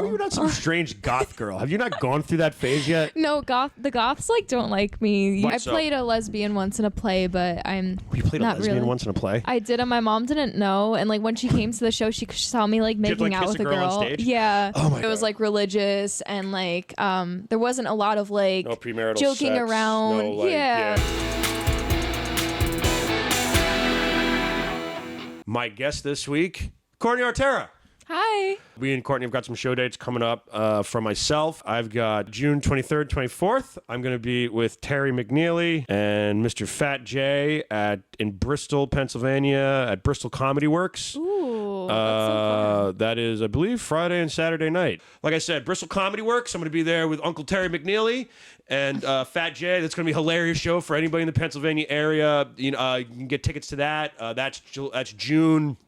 How are you not some strange goth girl? Have you not gone through that phase yet? No, the goths like don't like me. I played a lesbian once in a play, but I'm You played not a lesbian really. once in a play? I did, and my mom didn't know. And like when she came to the show, she saw me like making out with a girl. On stage? Yeah. Oh my God. It was like religious, and like there wasn't a lot of like no premarital joking sex, around. no, like, yeah. My guest this week, Courtney Autera. Hi. Me and Courtney have got some show dates coming up for myself. I've got June 23rd, 24th. I'm going to be with Terry McNeely and Mr. Fat J in Bristol, Pennsylvania at Bristol Comedy Works. Ooh, that's so fun. That is, I believe, Friday and Saturday night. Like I said, Bristol Comedy Works. I'm going to be there with Uncle Terry McNeely and Fat J. That's going to be a hilarious show for anybody in the Pennsylvania area. You can get tickets to that. That's June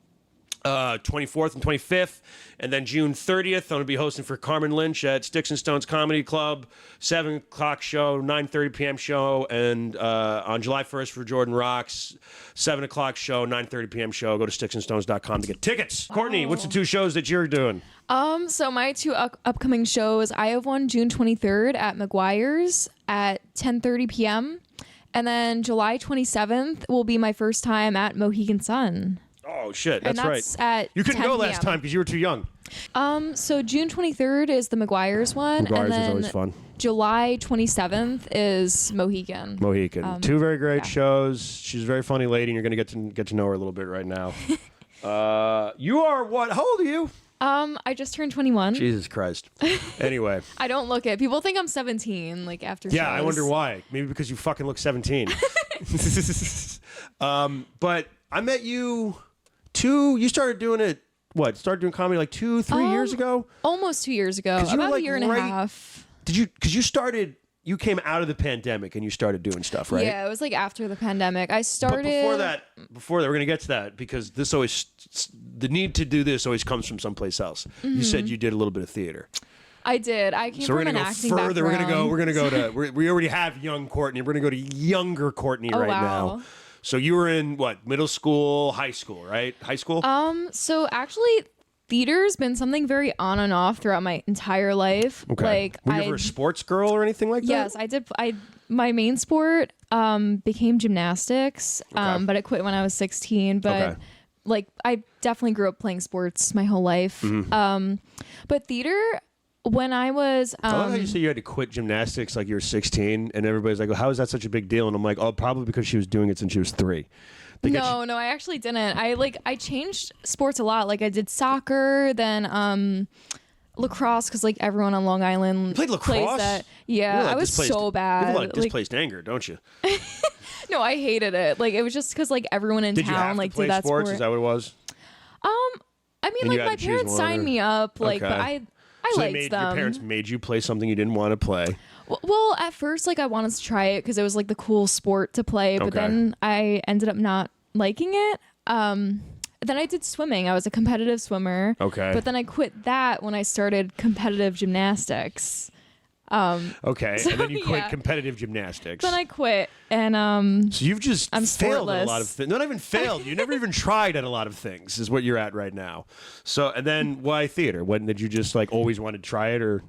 24th and 25th, and then June 30th, I'm going to be hosting for Carmen Lynch at Sticks and Stones Comedy Club, 7 o'clock show, 9:30 p.m. show, and on July 1st for Jordan Rocks, 7 o'clock show, 9:30 p.m. show. Go to sticksandstones.com to get tickets. Courtney, what's the 2 shows that you're doing? So my 2 upcoming shows, I have one June 23rd at McGuire's at 10:30 p.m., and then July 27th will be my first time at Mohegan Sun. Oh, shit. That's right. At you couldn't 10 go last time because you were too young. So June 23rd is the McGuire's one. McGuire's and then is always fun. July 27th is Mohegan. 2 very great shows. She's a very funny lady, and you're going to get to know her a little bit right now. You are what? How old are you? I just turned 21. Jesus Christ. Anyway. I don't look it. People think I'm 17, like after shows. Yeah, I wonder why. Maybe because you fucking look 17. But I met you you started doing it, started doing comedy like 2-3 years ago? Almost 2 years ago. About like a year and a half. Because you came out of the pandemic and you started doing stuff, right? Yeah, it was like after the pandemic. I started. But before that, we're going to get to that because the need to do this always comes from someplace else. Mm-hmm. You said you did a little bit of theater. I did. I came from an acting background. We're going to go to, we already have young Courtney. We're going to go to younger Courtney now. So you were in middle school, high school, right? High school? So actually theater's been something very on and off throughout my entire life. Okay. Like were you ever a sports girl or anything like that? Yes, I did. My main sport became gymnastics, but I quit when I was 16, but I definitely grew up playing sports my whole life. Mm-hmm. But theater, when I was... I love how you say you had to quit gymnastics like you were 16, and everybody's like, well, how is that such a big deal? And I'm like, oh, probably because she was doing it since she was 3. No, I actually didn't. I changed sports a lot. Like I did soccer, then lacrosse, because like everyone on Long Island you played lacrosse? plays that. Yeah, I was so bad. You have a lot of displaced anger, don't you? No, I hated it. Like it was just because like everyone in town like did that sports? sport. Is that what it was? I mean, like my parents signed me up, like, but I liked them. Your parents made you play something you didn't want to play. Well, at first, like I wanted to try it because it was like the cool sport to play, but then I ended up not liking it. Then I did swimming. I was a competitive swimmer. Okay. But then I quit that when I started competitive gymnastics. Okay, so, and then you quit competitive gymnastics. Then I quit, and so you've just I'm failed sportless. at a lot of things. Not even failed. You never even tried at a lot of things. Is what you're at right now. So, and then why theater? When did you just like always want to try it, or?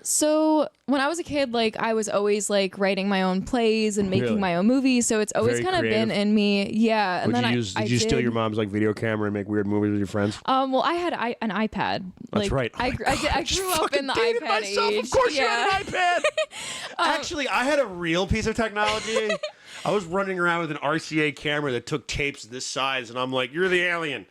So when I was a kid, like I was always like writing my own plays and making my own movies. So it's always kind of been in me. Yeah. And Did you steal your mom's like video camera and make weird movies with your friends? Well, I had an iPad. That's right. I grew up in the iPad age. Of course you had an iPad. Actually, I had a real piece of technology. I was running around with an RCA camera that took tapes this size, and I'm like, "You're the alien."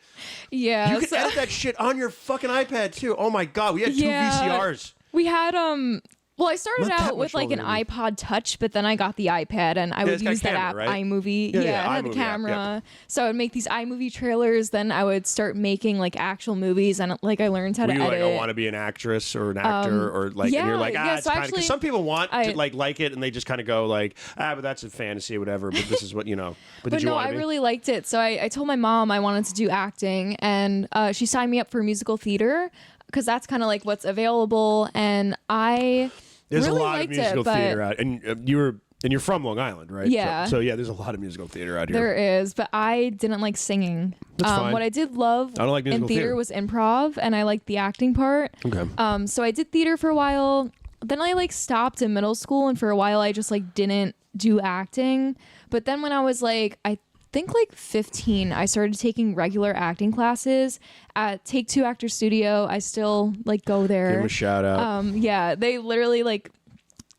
Yeah. You could edit that shit on your fucking iPad too. Oh my god, we had 2 VCRs. We had well, I started out with like an iPod Touch, but then I got the iPad and I would use that app, right? iMovie. Yeah, it had the camera. So I would make these iMovie trailers. Then I would start making like actual movies, and like I learned how to edit. Like, I want to be an actress or an actor, or like, and you're like, it's kind of, because some people want to like it, and they just kind of go like, but that's a fantasy or whatever. But this is what, you know. But no, I really liked it. So I told my mom I wanted to do acting, and she signed me up for musical theater because that's kind of like what's available, and I. There's really a lot of musical theater out, and you were And you're from Long Island, right? Yeah. So yeah, there's a lot of musical theater out here. There is, but I didn't like singing. That's fine. What I did love I don't like musical in theater was improv, and I liked the acting part. Okay. So I did theater for a while. Then I like stopped in middle school, and for a while I just like didn't do acting. But then when I was like, I think like 15, I started taking regular acting classes at Take Two Actor Studio. I still like go there. Give them a shout out. Yeah, they literally like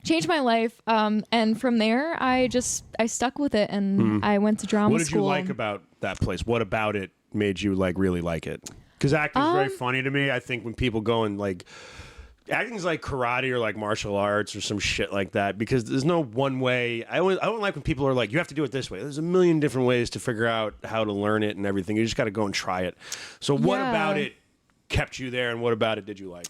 changed my life. And from there, I stuck with it, and I went to drama What did school. you like about that place? What about it made you like really like it? Because acting's very funny to me. I think when people go and like acting's like karate or like martial arts or some shit like that, because there's no one way. I don't like when people are like, you have to do it this way. There's a million different ways to figure out how to learn it and everything. You just got to go and try it. So what about it kept you there, and what about it did you like?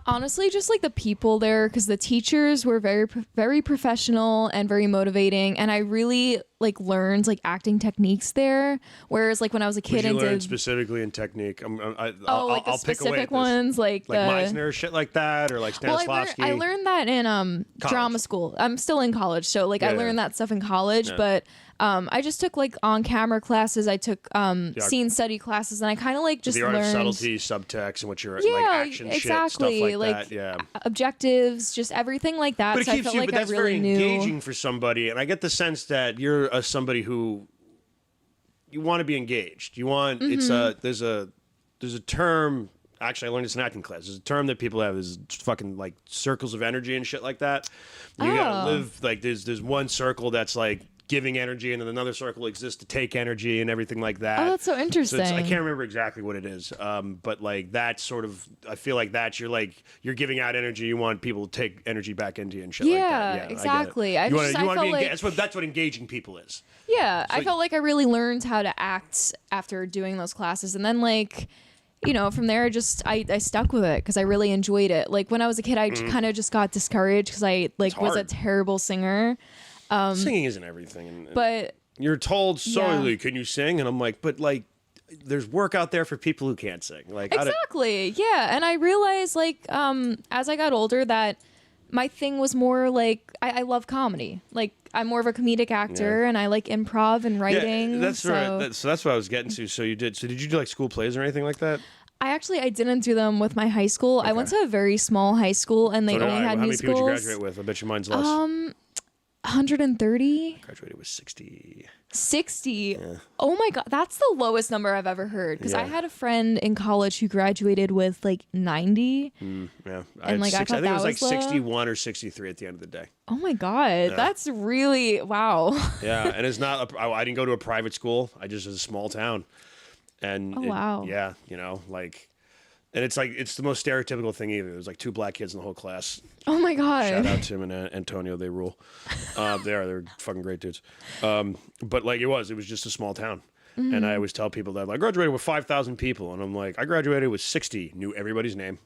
Honestly, just like the people there, because the teachers were very professional and very motivating, and I really like learned like acting techniques there. Whereas like when I was a kid, and did specifically in technique. Like the specific ones, like Meisner, shit like that, or like Stanislavski. Well, I learned that in drama school. I'm still in college, so like I learned that stuff in college, but. I just took like on-camera classes. I took scene study classes, and I kind of like just the art learned of subtlety, subtext, and what your like action shit, stuff like that. Yeah, objectives, just everything like that. But it so keeps I felt you. like But that's I really very knew. engaging for somebody, and I get the sense that you're somebody who you want to be engaged. You want there's a term. Actually, I learned this in acting class. There's a term that people have is fucking like circles of energy and shit like that. You gotta live like there's one circle that's like giving energy, and then another circle exists to take energy and everything like that. Oh, that's so interesting. I can't remember exactly what it is, but like that sort of, I feel like that you're giving out energy. You want people to take energy back into you and shit like that. Yeah, exactly. I get it. You want to be like, that's what engaging people is. Yeah, So I felt like I really learned how to act after doing those classes, and then like. From there, I stuck with it because I really enjoyed it. Like when I was a kid, I kind of just got discouraged because I like was a terrible singer. Singing isn't everything, but you're told solely, can you sing? And I'm like, but like, there's work out there for people who can't sing. Like exactly, yeah. And I realized like as I got older that my thing was more like I love comedy. Like I'm more of a comedic actor, and I like improv and writing. Yeah, that's right. So that's what I was getting to. So did you do like school plays or anything like that? I didn't do them with my high school. Okay. I went to a very small high school, and they only had musicals. How many people did you graduate with? I bet your mine's less. 130. Graduated with 60. 60. Yeah. Oh my god, that's the lowest number I've ever heard. Because I had a friend in college who graduated with like 90. Yeah, and like I think it was like low. 61 or 63 at the end of the day. Oh my god, that's really wow. Yeah, and it's not. I didn't go to a private school. I just was a small town, and wow. Yeah, like. And it's like, it's the most stereotypical thing either. There's like 2 black kids in the whole class. Oh my God. Shout out Tim and Antonio. They rule. They're fucking great dudes. But like it was just a small town. Mm-hmm. And I always tell people that I graduated with 5,000 people. And I'm like, I graduated with 60, knew everybody's name.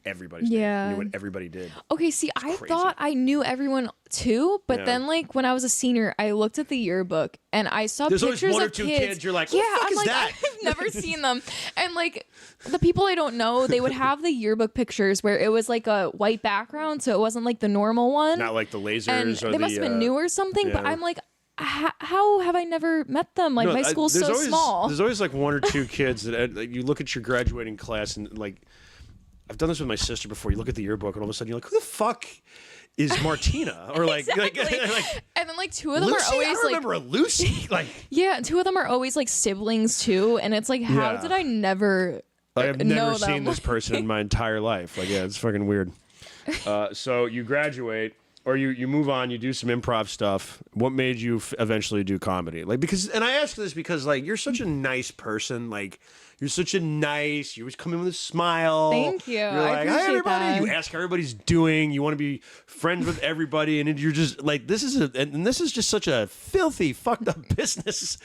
Everybody's name. Knew what everybody did. Okay, see, I thought I knew everyone too, but then like when I was a senior, I looked at the yearbook and I saw There's pictures always one of or two kids. kids. You're like, what the fuck I'm is like, that? I've never seen them. And like the people I don't know, they would have the yearbook pictures where it was like a white background, so it wasn't like the normal one. Not like the lasers and or they must have been new or something. But I'm like, how have I never met them? Like my school's so small. There's always like 1 or 2 kids that like, you look at your graduating class and like. I've done this with my sister before. You look at the yearbook and all of a sudden you're like, who the fuck is Martina? Or like, exactly. like and then like 2 of them Lucy? are always I remember like a Lucy. Like yeah, 2 of them are always like siblings too. And it's like, how did I never I have never seen them? this person in my entire life. Like, yeah, it's fucking weird. So you graduate or you move on, you do some improv stuff. What made you eventually do comedy? Like, and I ask this because like, you're such a nice person. Like, you always come in with a smile. Thank you. You're like, hi everybody. That. You ask how everybody's doing. You want to be friends with everybody, and you're just like, this is just such a filthy, fucked up business.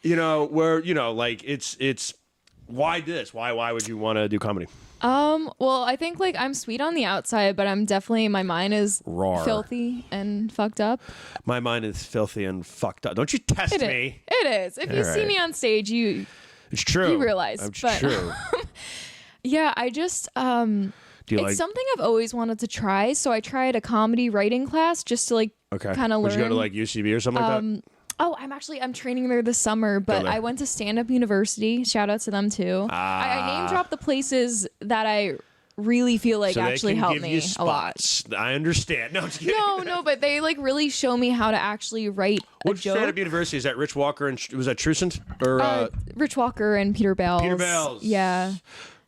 Where like it's why this? Why would you want to do comedy? Well, I think like I'm sweet on the outside, but my mind is filthy and fucked up. My mind is filthy and fucked up. Don't you test me. It is. If you see me on stage, it's true. You realize. It's true. Yeah, I just it's something I've always wanted to try. So I tried a comedy writing class just to like Okay. kind of learn. Would you go to like UCB or something like that? Oh, I'm training there this summer, but I went to Stand Up University. Shout out to them too. I name drop the places that I really feel like so actually they can helped give me you a lot. spots. I understand. No, I'm just kidding. No, but they like really show me how to actually write a Which joke. Stand Up University is that? Rich Walker and was that Trucent or Rich Walker and Peter Bales. Peter Bales? Yeah.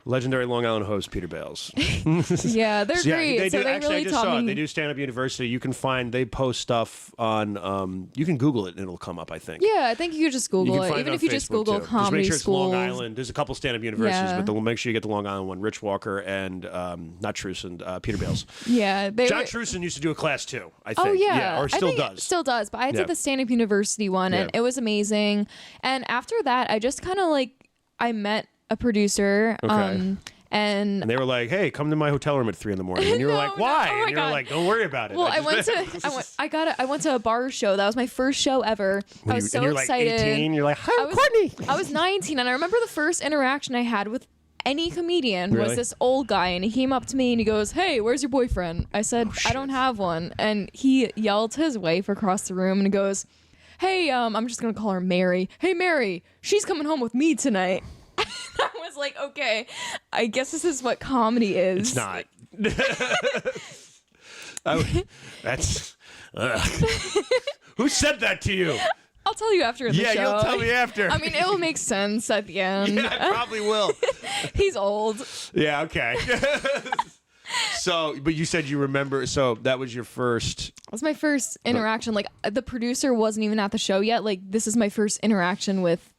Legendary Long Island host Peter Bales. Yeah, they're great. They do. So they Actually, really I just taught saw it. me. They do Stand Up University. You can find they post stuff on. You can Google it and it'll come up. I think. Yeah, I think you could just You Google can it. find Even on if you just Facebook, Google too. comedy just make sure it's schools. Long Island. There's a couple stand-up universities, Yeah. but make sure you get the Long Island one. Rich Walker and not Truson, Peter Bales. Yeah, John Truson used to do a class too. I think. Oh yeah, or I still think it does. Still does, but I did the Stand Up University one, and Yeah. it was amazing. And after that, I just kind of like I met a producer. Okay. And And they were like, "Hey, come to my hotel room at 3 a.m." And you were No, like, no. "Why?" Oh my and you were God. like, "Don't worry about it." well, I went to a bar show. That was my first show ever. I was so and you're excited. Like 18, you're like, "Hi, I I'm was, Courtney." I was 19, and I remember the first interaction I had with any comedian Really? was this old guy, and he came up to me and he goes, "Hey, where's your boyfriend?" I said, Oh, "I don't have one," and he yelled to his wife across the room and he goes, "Hey, I'm just gonna call her Mary. Hey, Mary, she's coming home with me tonight." I was like, okay, I guess this is what comedy is. It's not. That's. Who said that to you? I'll tell you after the show. Yeah, you'll tell me after. I mean, it'll make sense at the end. Yeah, I probably will. He's old. Yeah, okay. So, but you said you remember, so that was your first. That was my first interaction. Like, the producer wasn't even at the show yet. Like, this is my first interaction with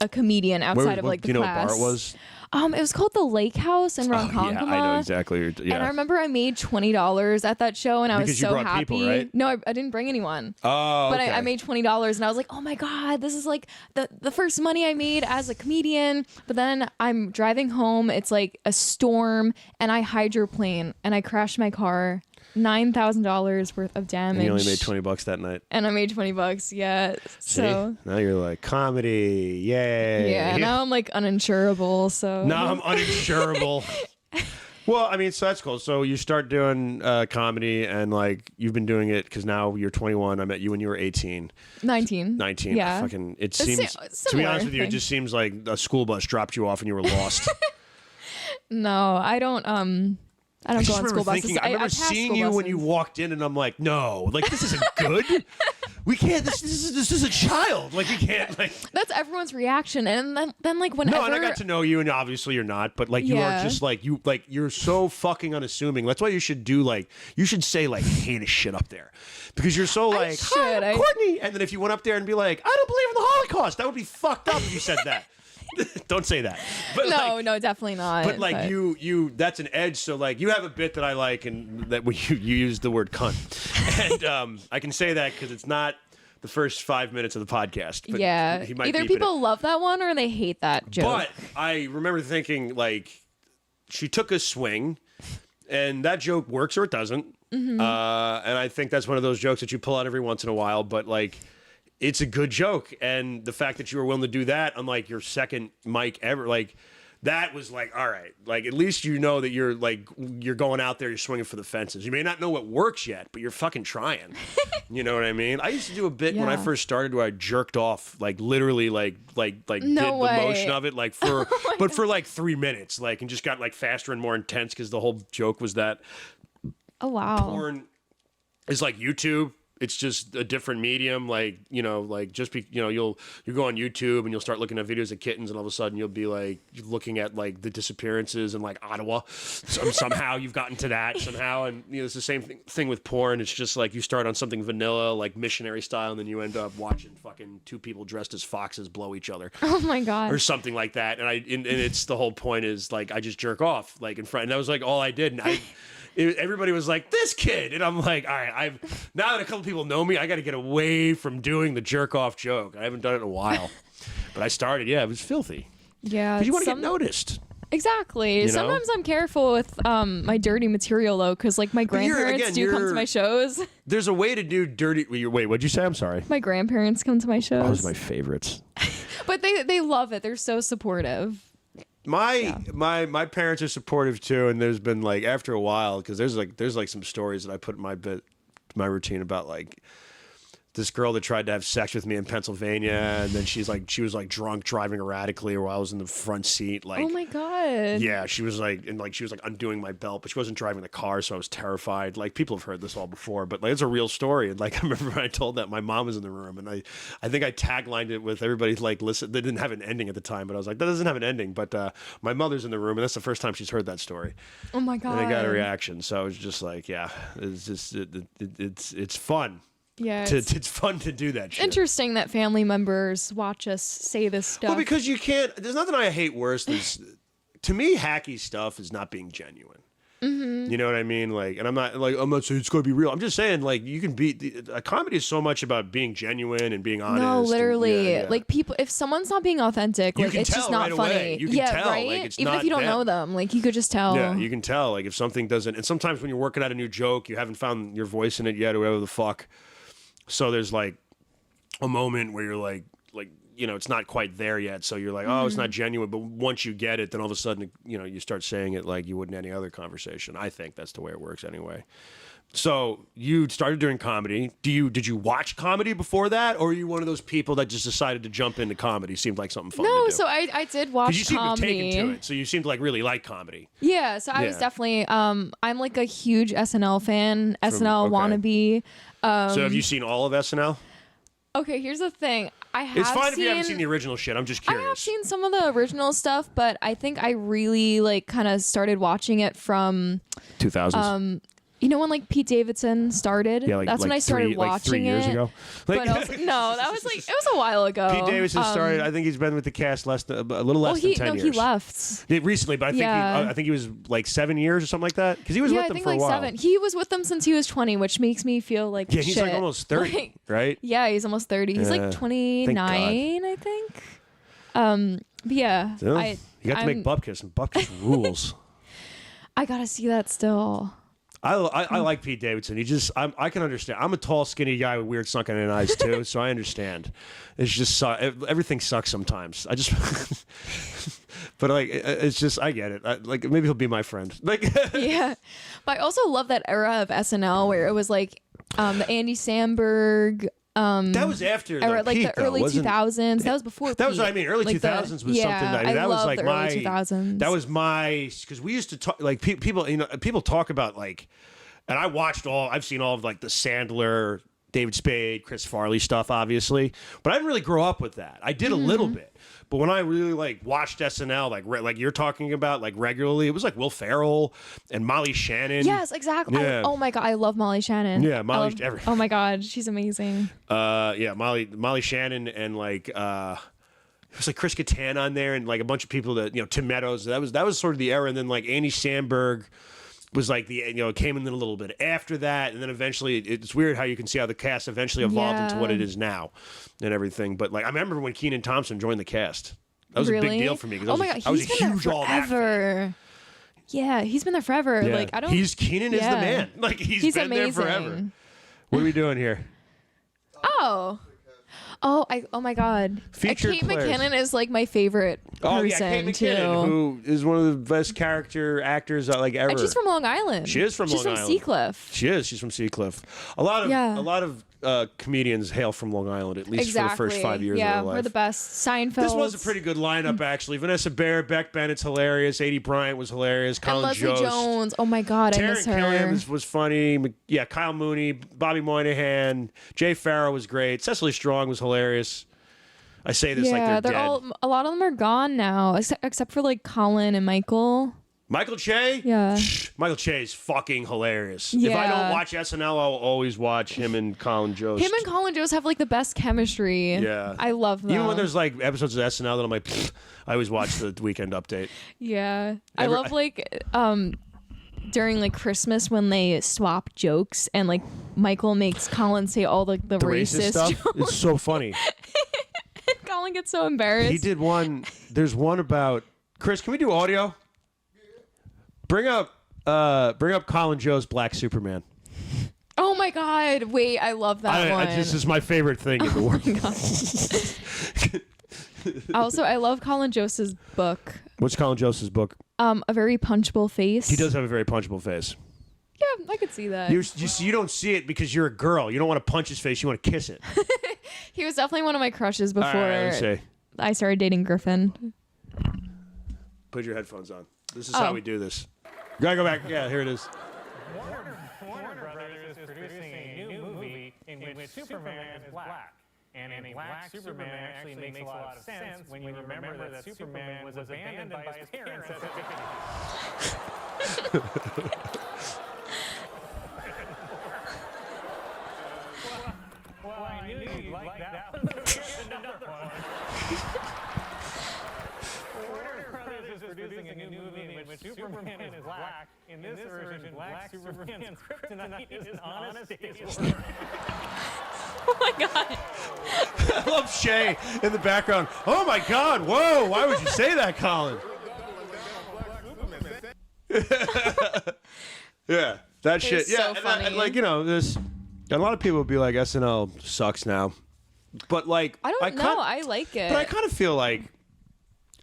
a comedian outside of like the do you know class. what bar it was? It was called the Lake House in Ronkonkoma. Yeah, I know exactly. And I remember I made $20 at that show, and I was Because you so brought happy. people, right? No, I didn't bring anyone. Oh, But okay. I made $20, and I was like, oh my God, this is like the first money I made as a comedian. But then I'm driving home, it's like a storm, and I hydroplane, and I crashed my car. $9,000 worth of damage. And you only made $20 that night. And I made $20, yeah. See? So Now you're like, comedy, yay. yeah, now I'm like uninsurable, so Now I'm uninsurable. Well, I mean, so that's cool. So you start doing comedy, and like you've been doing it because now you're 21. I met you when you were 18. 19. 19. Yeah. Fucking, it A seems, to be similar honest with you, it thing. just seems like a school bus dropped you off and you were lost. No, I don't go on school buses. I remember pass seeing school you when you buses. walked in, and I'm like, no, like this isn't good. We can't. This is a child. Like we can't. Like That's everyone's reaction, and then like whenever no, and I got to know you, and obviously you're not, but like you Yeah. are just like you're so fucking unassuming. That's why you should do you should say like heinous shit up there, because you're so like should. Hi, I'm Courtney, and then if you went up there and be like, I don't believe in the Holocaust, that would be fucked up if you said that. Don't say that. But no, definitely not. But like you that's an edge. So like you have a bit that I like, and that you use the word cunt, and I can say that because it's not the first 5 minutes of the podcast. But yeah, he might either beep it. people love that one or they hate that joke. But I remember thinking like she took a swing, and that joke works or it doesn't. Mm-hmm. And I think that's one of those jokes that you pull out every once in a while. But like. It's a good joke, and the fact that you were willing to do that, unlike your second mic ever, like that was like, all right, like at least you know that you're going out there, you're swinging for the fences. You may not know what works yet, but you're fucking trying. You know what I mean? I used to do a bit when I Yeah. first started where I jerked off, like literally, like did No the way. motion of it, like for but for like 3 minutes, like and just got like faster and more intense because the whole joke was that oh wow, porn is like YouTube. It's just a different medium, like you'll go on YouTube and you'll start looking at videos of kittens, and all of a sudden you'll be like looking at like the disappearances in like Ottawa. Somehow you've gotten to that somehow, and it's the same thing with porn. It's just like you start on something vanilla, like missionary style, and then you end up watching fucking two people dressed as foxes blow each other. oh my God, Or something like that, and it's the whole point is like I just jerk off like in front, and that was like all I did, and everybody was like, this kid. And I'm like, all right, now that a couple people know me, I got to get away from doing the jerk off joke. I haven't done it in a while. But I started, it was filthy. yeah. Because you want to get noticed. Exactly. know? Sometimes I'm careful with my dirty material though, because like my grandparents do come to my shows. There's a way to do dirty. Wait, what'd you say? I'm sorry. My grandparents come to my shows. Those are my favorites. But they love it. They're so supportive. My parents are supportive too, and there's been like after a while because there's like some stories that I put in my bit my routine about like this girl that tried to have sex with me in Pennsylvania, and then she was like drunk driving erratically while I was in the front seat. Like, oh my God. Yeah, she was like undoing my belt, but she wasn't driving the car, so I was terrified. Like, people have heard this all before, but like it's a real story. And like I remember when I told that, my mom was in the room, and I think I taglined it with everybody like, listen, they didn't have an ending at the time, but I was like, that doesn't have an ending. But my mother's in the room, and that's the first time she's heard that story. Oh my God. And I got a reaction, so I was just like, yeah, it's just it's fun. Yeah, it's fun to do that shit. Interesting that family members watch us say this stuff. Well, because you can't. There's nothing I hate worse than, to me, hacky stuff is not being genuine. Mm-hmm. You know what I mean? Like, and I'm not saying it's going to be real. I'm just saying, like, you can be. A comedy is so much about being genuine and being honest. No, literally, and, like people. If someone's not being authentic, like it's just not right funny. away. You can tell, right. like, it's even not if you don't them. know them, like you could just tell. Yeah, you can tell. Like, if something doesn't. And sometimes when you're working out a new joke, you haven't found your voice in it yet, or whatever the fuck. So there's like a moment where you're like, you know, it's not quite there yet. So you're like, oh, it's not genuine. But once you get it, then all of a sudden, you know, you start saying it like you would in any other conversation. I think that's the way it works anyway. So you started doing comedy. Did you watch comedy before that? Or are you one of those people that just decided to jump into comedy? Seemed like something fun to do. No, so I did watch Because you seem to have comedy. taken to it. So you seem to like really like comedy. Yeah, so I was definitely I'm like a huge SNL fan, SNL wannabe. So have you seen all of SNL? Okay, here's the thing. It's fine if you haven't seen the original shit. I'm just curious. I have seen some of the original stuff, but I think I really like kind of started watching it from 2000s. You know when like Pete Davidson started? Yeah, that's when I started watching 3 years it. ago. But also, no, that was like it was a while ago. Pete Davidson started. I think he's been with the cast a little less than 10 years. He left recently, but I think he was like 7 years or something like that. Because he was with them for a while. 7. He was with them since he was 20, which makes me feel like he's shit. like almost 30, like, right? Yeah, he's almost 30. He's like 29, I think. But yeah, So, you got to make Bupkis, and Bupkis rules. I gotta see that still. I like Pete Davidson. I can understand. I'm a tall, skinny guy with weird sunken eyes too, so I understand. It's just everything sucks sometimes. But like it's just I get it. Like maybe he'll be my friend. Like yeah, but I also love that era of SNL where it was like the Andy Samberg. That was after era, like Pete, the early 2000s. That was before. That was Pete. what I mean. Early like 2000s was yeah, something. That was like the my early 2000s. That was my because we used to talk like people. You know, people talk about like, and I've seen all of like the Sandler, David Spade, Chris Farley stuff, obviously, but I didn't really grow up with that. I did a little bit. But when I really like watched SNL, like you're talking about, like regularly, it was like Will Ferrell and Molly Shannon. Yes, exactly. Yeah. Oh my god, I love Molly Shannon. Yeah, oh my god, she's amazing. Yeah, Molly Shannon and like it was like Chris Kattan on there and like a bunch of people that Tim Meadows. That was sort of the era, and then like Andy Samberg was like came in a little bit after that, and then eventually it's weird how you can see how the cast eventually evolved into what it is now and everything. But like I remember when Kenan Thompson joined the cast, that was a big deal for me because I was a huge All That fan. Yeah, he's been there forever. Yeah. Like Kenan is the man. Like he's been amazing. there forever. What are we doing here? Oh my god. Featured Kate players. McKinnon is like my favorite person Kate McKinnon, too. who is one of the best character actors like ever. And she's from Long Island. She is from Long Island. She's from Seacliff. She is. She's from Seacliff. A lot of comedians hail from Long Island, at least for the first 5 years of their life. Yeah, we're the best. Seinfeld. This was a pretty good lineup, actually. Vanessa Bayer, Beck Bennett's hilarious. Adie Bryant was hilarious. Colin and Leslie Jones. Oh my god, I miss her. Taryn Killian was funny. Yeah, Kyle Mooney, Bobby Moynihan, Jay Farrow was great. Cecily Strong was hilarious. I say this like they're dead. A lot of them are gone now, except for like Colin and Michael. Michael Che? Yeah. Michael Che is fucking hilarious. Yeah. If I don't watch SNL, I'll always watch him and Colin Jost. Him and Colin Jost have like the best chemistry. Yeah. I love them. Even when there's like episodes of SNL that I'm like, I always watch the Weekend Update. Yeah. I love like during like Christmas when they swap jokes and like Michael makes Colin say all the racist stuff. jokes. It's so funny. Colin gets so embarrassed. He did one. There's one about Chris. Can we do audio? Bring up Colin Joe's Black Superman. Oh my god! Wait, I love that one. This is my favorite thing in the world. Also, I love Colin Jost's book. What's Colin Jost's book? A Very Punchable Face. He does have a very punchable face. Yeah, I could see that. You don't see it because you're a girl. You don't want to punch his face. You want to kiss it. He was definitely one of my crushes before let's see. I started dating Griffin. Put your headphones on. This is how we do this. Gotta go back. Yeah, here it is. Warner Brothers is producing a new movie in which Superman is black. And in black Superman actually makes a lot of sense when you remember that Superman was abandoned by his parents as a kid. Well, I knew you'd like that one. Here's another one. Warner Brothers is producing a new movie in which Superman is black. In this version, black Superman's kryptonite is an honest day's work. Oh my god. I love Shay in the background. Oh my God! Whoa! Why would you say that, Colin? Yeah, that shit. so Yeah, funny. and like this. A lot of people would be like, SNL sucks now, but like I don't know. I like it. But I kind of feel like,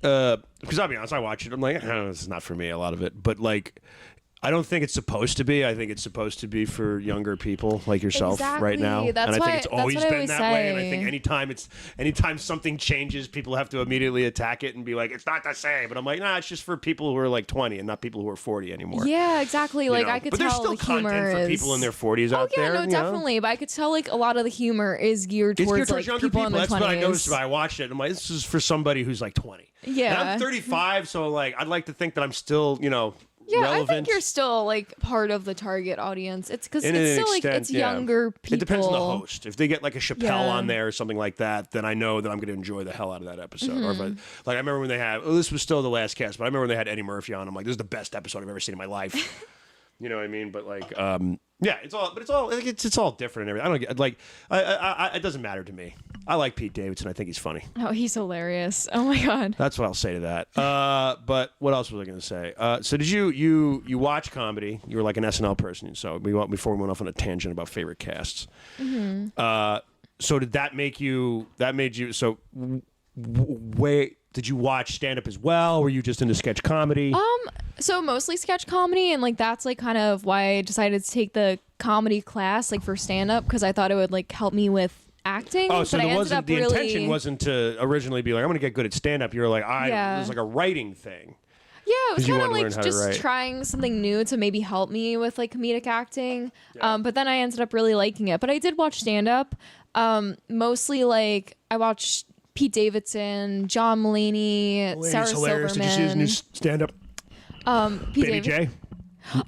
because I'll be honest, I watch it. I'm like, this is not for me. A lot of it, but like, I don't think it's supposed to be. I think it's supposed to be for younger people like yourself right now. That's and I why, think it's always that's what I been always that way. And I say. think anytime something changes, people have to immediately attack it and be like, it's not the same. But I'm like, nah, it's just for people who are like 20 and not people who are 40 anymore. Yeah, exactly. Like I could but tell there's still the humor content is for people in their 40s out there. no, you know? definitely. But I could tell like a lot of the humor is geared It's towards, geared towards like younger people. in their That's 20s. what I noticed when I watched it. I'm like, this is for somebody who's like 20. Yeah. And I'm 35, so like I'd like to think that I'm still, Yeah, relevant. I think you're still like part of the target audience. It's because In it's an still extent, like it's yeah. younger people. It depends on the host. If they get like a Chappelle Yeah. on there or something like that, then I know that I'm going to enjoy the hell out of that episode. Or if Mm-hmm. I remember when they had, this was still the last cast, but I remember when they had Eddie Murphy on. I'm like, this is the best episode I've ever seen in my life. You know what I mean? But like, yeah, it's all different and everything. I don't get like, it doesn't matter to me. I like Pete Davidson. I think he's funny. Oh, he's hilarious. Oh my god. That's what I'll say to that. But what else was I going to say? So did you watch comedy? You were like an SNL person. So before we went off on a tangent about favorite casts. Mm-hmm. So did that make you? That made you? So wait, did you watch stand up as well? Were you just into sketch comedy? So mostly sketch comedy, and like that's like kind of why I decided to take the comedy class like for stand up because I thought it would like help me with acting. Oh, so but there I wasn't the intention wasn't to originally be like I'm going to get good at stand up. You were like it was like a writing thing. Yeah, it was you kind of wanted to like learn how to just write. trying something new to maybe help me with like comedic acting. But then I ended up really liking it. But I did watch stand up. Mostly like I watched Pete Davidson, John Mulaney, Sarah hilarious. Silverman. Did you see his new stand up? Pete Baby J.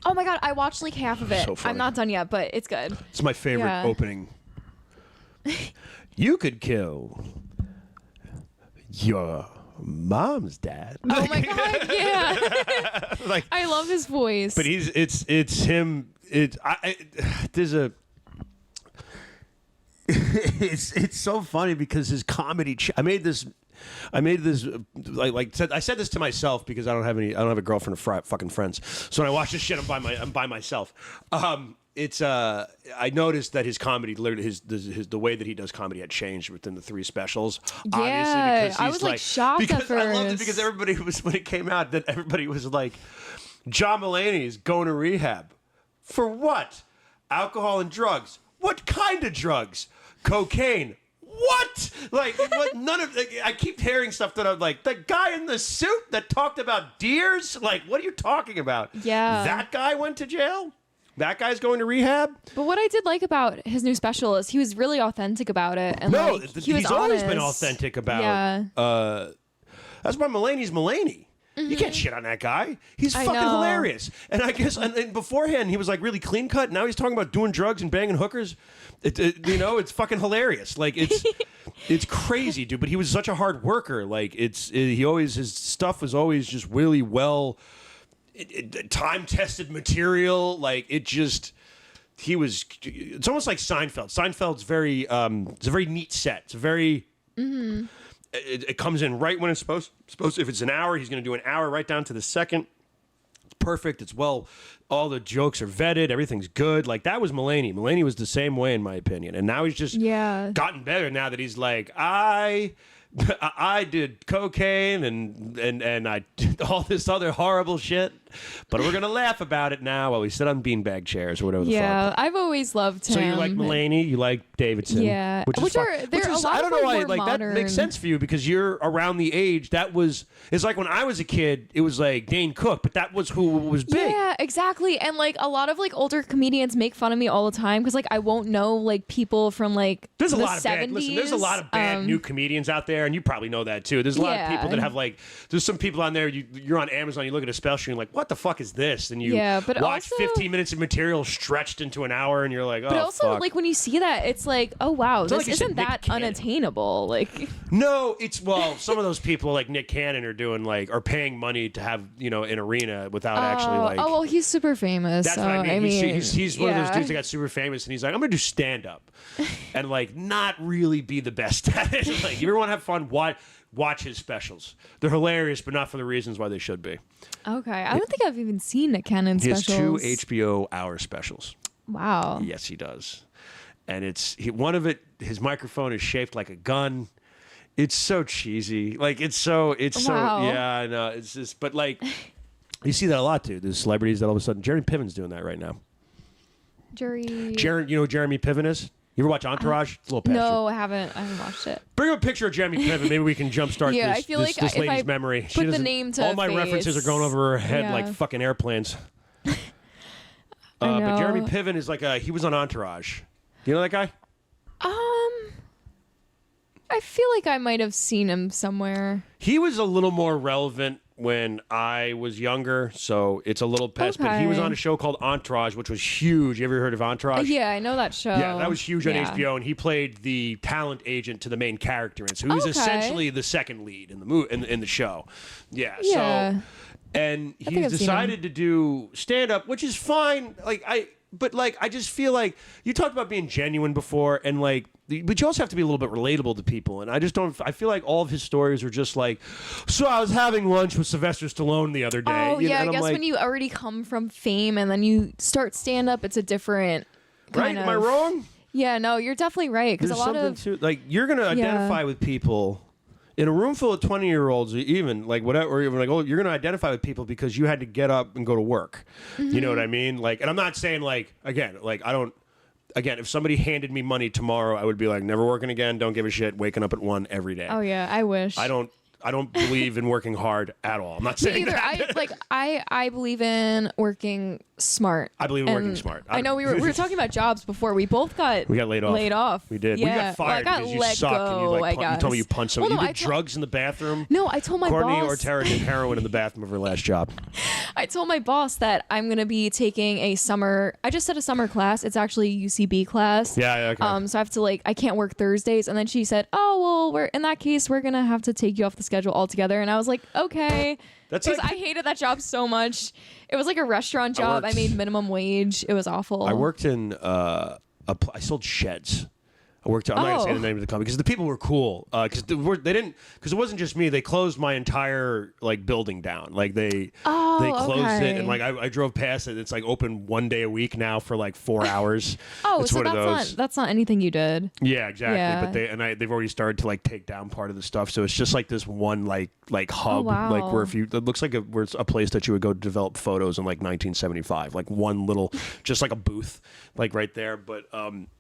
Oh my god, I watched like half of it. So funny. I'm not done yet, but it's good. It's my favorite Yeah. opening. You could kill your mom's dad. Oh my god, yeah. Like, I love his voice. but it's him. There's a. It's so funny because his comedy. I made this I said this to myself because I don't have a girlfriend or fucking friends. So when I watch this shit, I'm by myself. I noticed that his comedy, literally the way that he does comedy had changed within the 3 specials. Yeah, Obviously, because I he's was, like, shocked at because I loved it first. because everybody was when it came out that everybody was like, John Mulaney is going to rehab for what? Alcohol and drugs. What kind of drugs? Cocaine. What? Like, none of. Like, I keep hearing stuff that I'm like, the guy in the suit that talked about deers. Like, what are you talking about? Yeah. That guy went to jail. That guy's going to rehab. But what I did like about his new special is he was really authentic about it, and No, like, he was he's always been honest. authentic about. Yeah. That's why Mulaney's Mulaney. You can't shit on that guy. He's I fucking know. hilarious. And I guess and beforehand he was like really clean cut. Now he's talking about doing drugs and banging hookers. It's fucking hilarious. Like it's crazy, dude. But he was such a hard worker. Like his stuff was always just really well time tested material. Like it's almost like Seinfeld. Seinfeld's very it's a very neat set. It's a very It comes in right when it's supposed to. If it's an hour, he's going to do an hour right down to the second. It's perfect. It's well. All the jokes are vetted. Everything's good. Like that was Mulaney. Mulaney was the same way in my opinion. And now he's just gotten better. Now that he's like I did cocaine and I did all this other horrible shit. But we're gonna laugh about it now while we sit on beanbag chairs or whatever the fuck. Yeah, I've always loved him. So you like Mulaney, you like Davidson. Yeah. Which Which is are- they're a lot I don't of, know why like, more that makes modern. sense for you because you're around the age it's like when I was a kid, it was like Dane Cook, but that was who was big. Yeah, exactly. And like a lot of like older comedians make fun of me all the time because like I won't know like people from like There's a the lot of 70s. bad. Listen, there's a lot of bad new comedians out there, and you probably know that too. There's a lot of people that have like. There's some people on there. You're on Amazon. You look at a special, and you're like, "What the fuck is this?" And you but watch also, 15 minutes of material stretched into an hour, and you're like, "Oh, but also fuck." like when you see that, it's like, oh wow, not this like you said isn't Nick that Cannon. unattainable. Like, No, it's some of those people like Nick Cannon are paying money to have an arena without actually like. oh well, he's super famous. That's so, what I mean. He's one of those yeah. dudes that got super famous, and he's like, I'm gonna do stand up, and like not really be the best at it. Like, you ever want to have fun? Watch his specials. They're hilarious, but not for the reasons why they should be. Okay, I don't think I've even seen Nick Cannon He has specials. 2 HBO hour specials. Wow. Yes, he does, and one of it. His microphone is shaped like a gun. It's so cheesy. Like so. Wow. Yeah, I know. It's just, but like, you see that a lot too. There's celebrities that all of a sudden. Jeremy Piven's doing that right now. You know who Jeremy Piven is? You ever watch Entourage? It's a little past No, I haven't watched it. Bring up a picture of Jeremy Piven. Maybe we can jumpstart Yeah, this, I feel this, like this if lady's I memory. put She the doesn't- name to all my face, references are going over her head yeah. like fucking airplanes. I But Jeremy know. Piven is like he was on Entourage. Do you know that guy? I feel like I might have seen him somewhere. He was a little more relevant when I was younger, so it's a little past. But he was Okay. on a show called Entourage, which was huge. You ever heard of Entourage? Yeah, I know that show. Yeah, that was huge on Yeah. HBO, and he played the talent agent to the main character, and so he was Okay. essentially the second lead in the in the show. Yeah. Yeah. So, and think he's I've seen decided to do stand up, which is fine. But I just feel like you talked about being genuine before, and but you also have to be a little bit relatable to people. And I just don't. I feel like all of his stories are just like, so I was having lunch with Sylvester Stallone the other day. Oh you know, yeah, and I I'm guess like, when you already come from fame and then you start stand up, it's a different right? kind Am I of- wrong? Yeah, no, you're definitely right because a There's lot something of to you're gonna identify with people in a room full of 20-year-olds, even whatever, or even you're gonna identify with people because you had to get up and go to work. You know what I mean? And I'm not saying again, I don't. Again, if somebody handed me money tomorrow, I would be like, never working again. Don't give a shit. Waking up at 1 every day. Oh yeah, I wish. I don't believe in working hard at all. I'm not saying either. that. I believe in working smart. I believe in working And smart. I know we were talking about jobs before. We both got laid off. We did. Yeah. We got fired well, I got because you let suck go, and I you told me you guess. punched Well, someone. no, You did drugs in the bathroom. No, I told my Courtney boss. Autera did heroin in the bathroom of her last job. I told my boss that I'm gonna be taking a summer. I just said a summer class. It's actually a UCB class. Yeah, okay. So I have to I can't work Thursdays. And then she said, "Oh well, in that case, we're gonna have to take you off the schedule altogether." And I was like, "Okay." That's because like- I hated that job so much. It was like a restaurant job. I worked- made minimum wage. It was awful. I worked in I sold sheds. I'm not gonna say the name of the company because the people were cool. Because they didn't. Because it wasn't just me. They closed my entire building down. They closed okay. it, and I drove past it. It's open 1 day a week now for 4 hours. Oh, it's so one of that's those. not anything you did. Yeah, exactly. Yeah. But they've already started to take down part of the stuff. So it's just this one hub, wow. where it looks like where it's a place that you would go develop photos in 1975, one little, just a booth, right there. But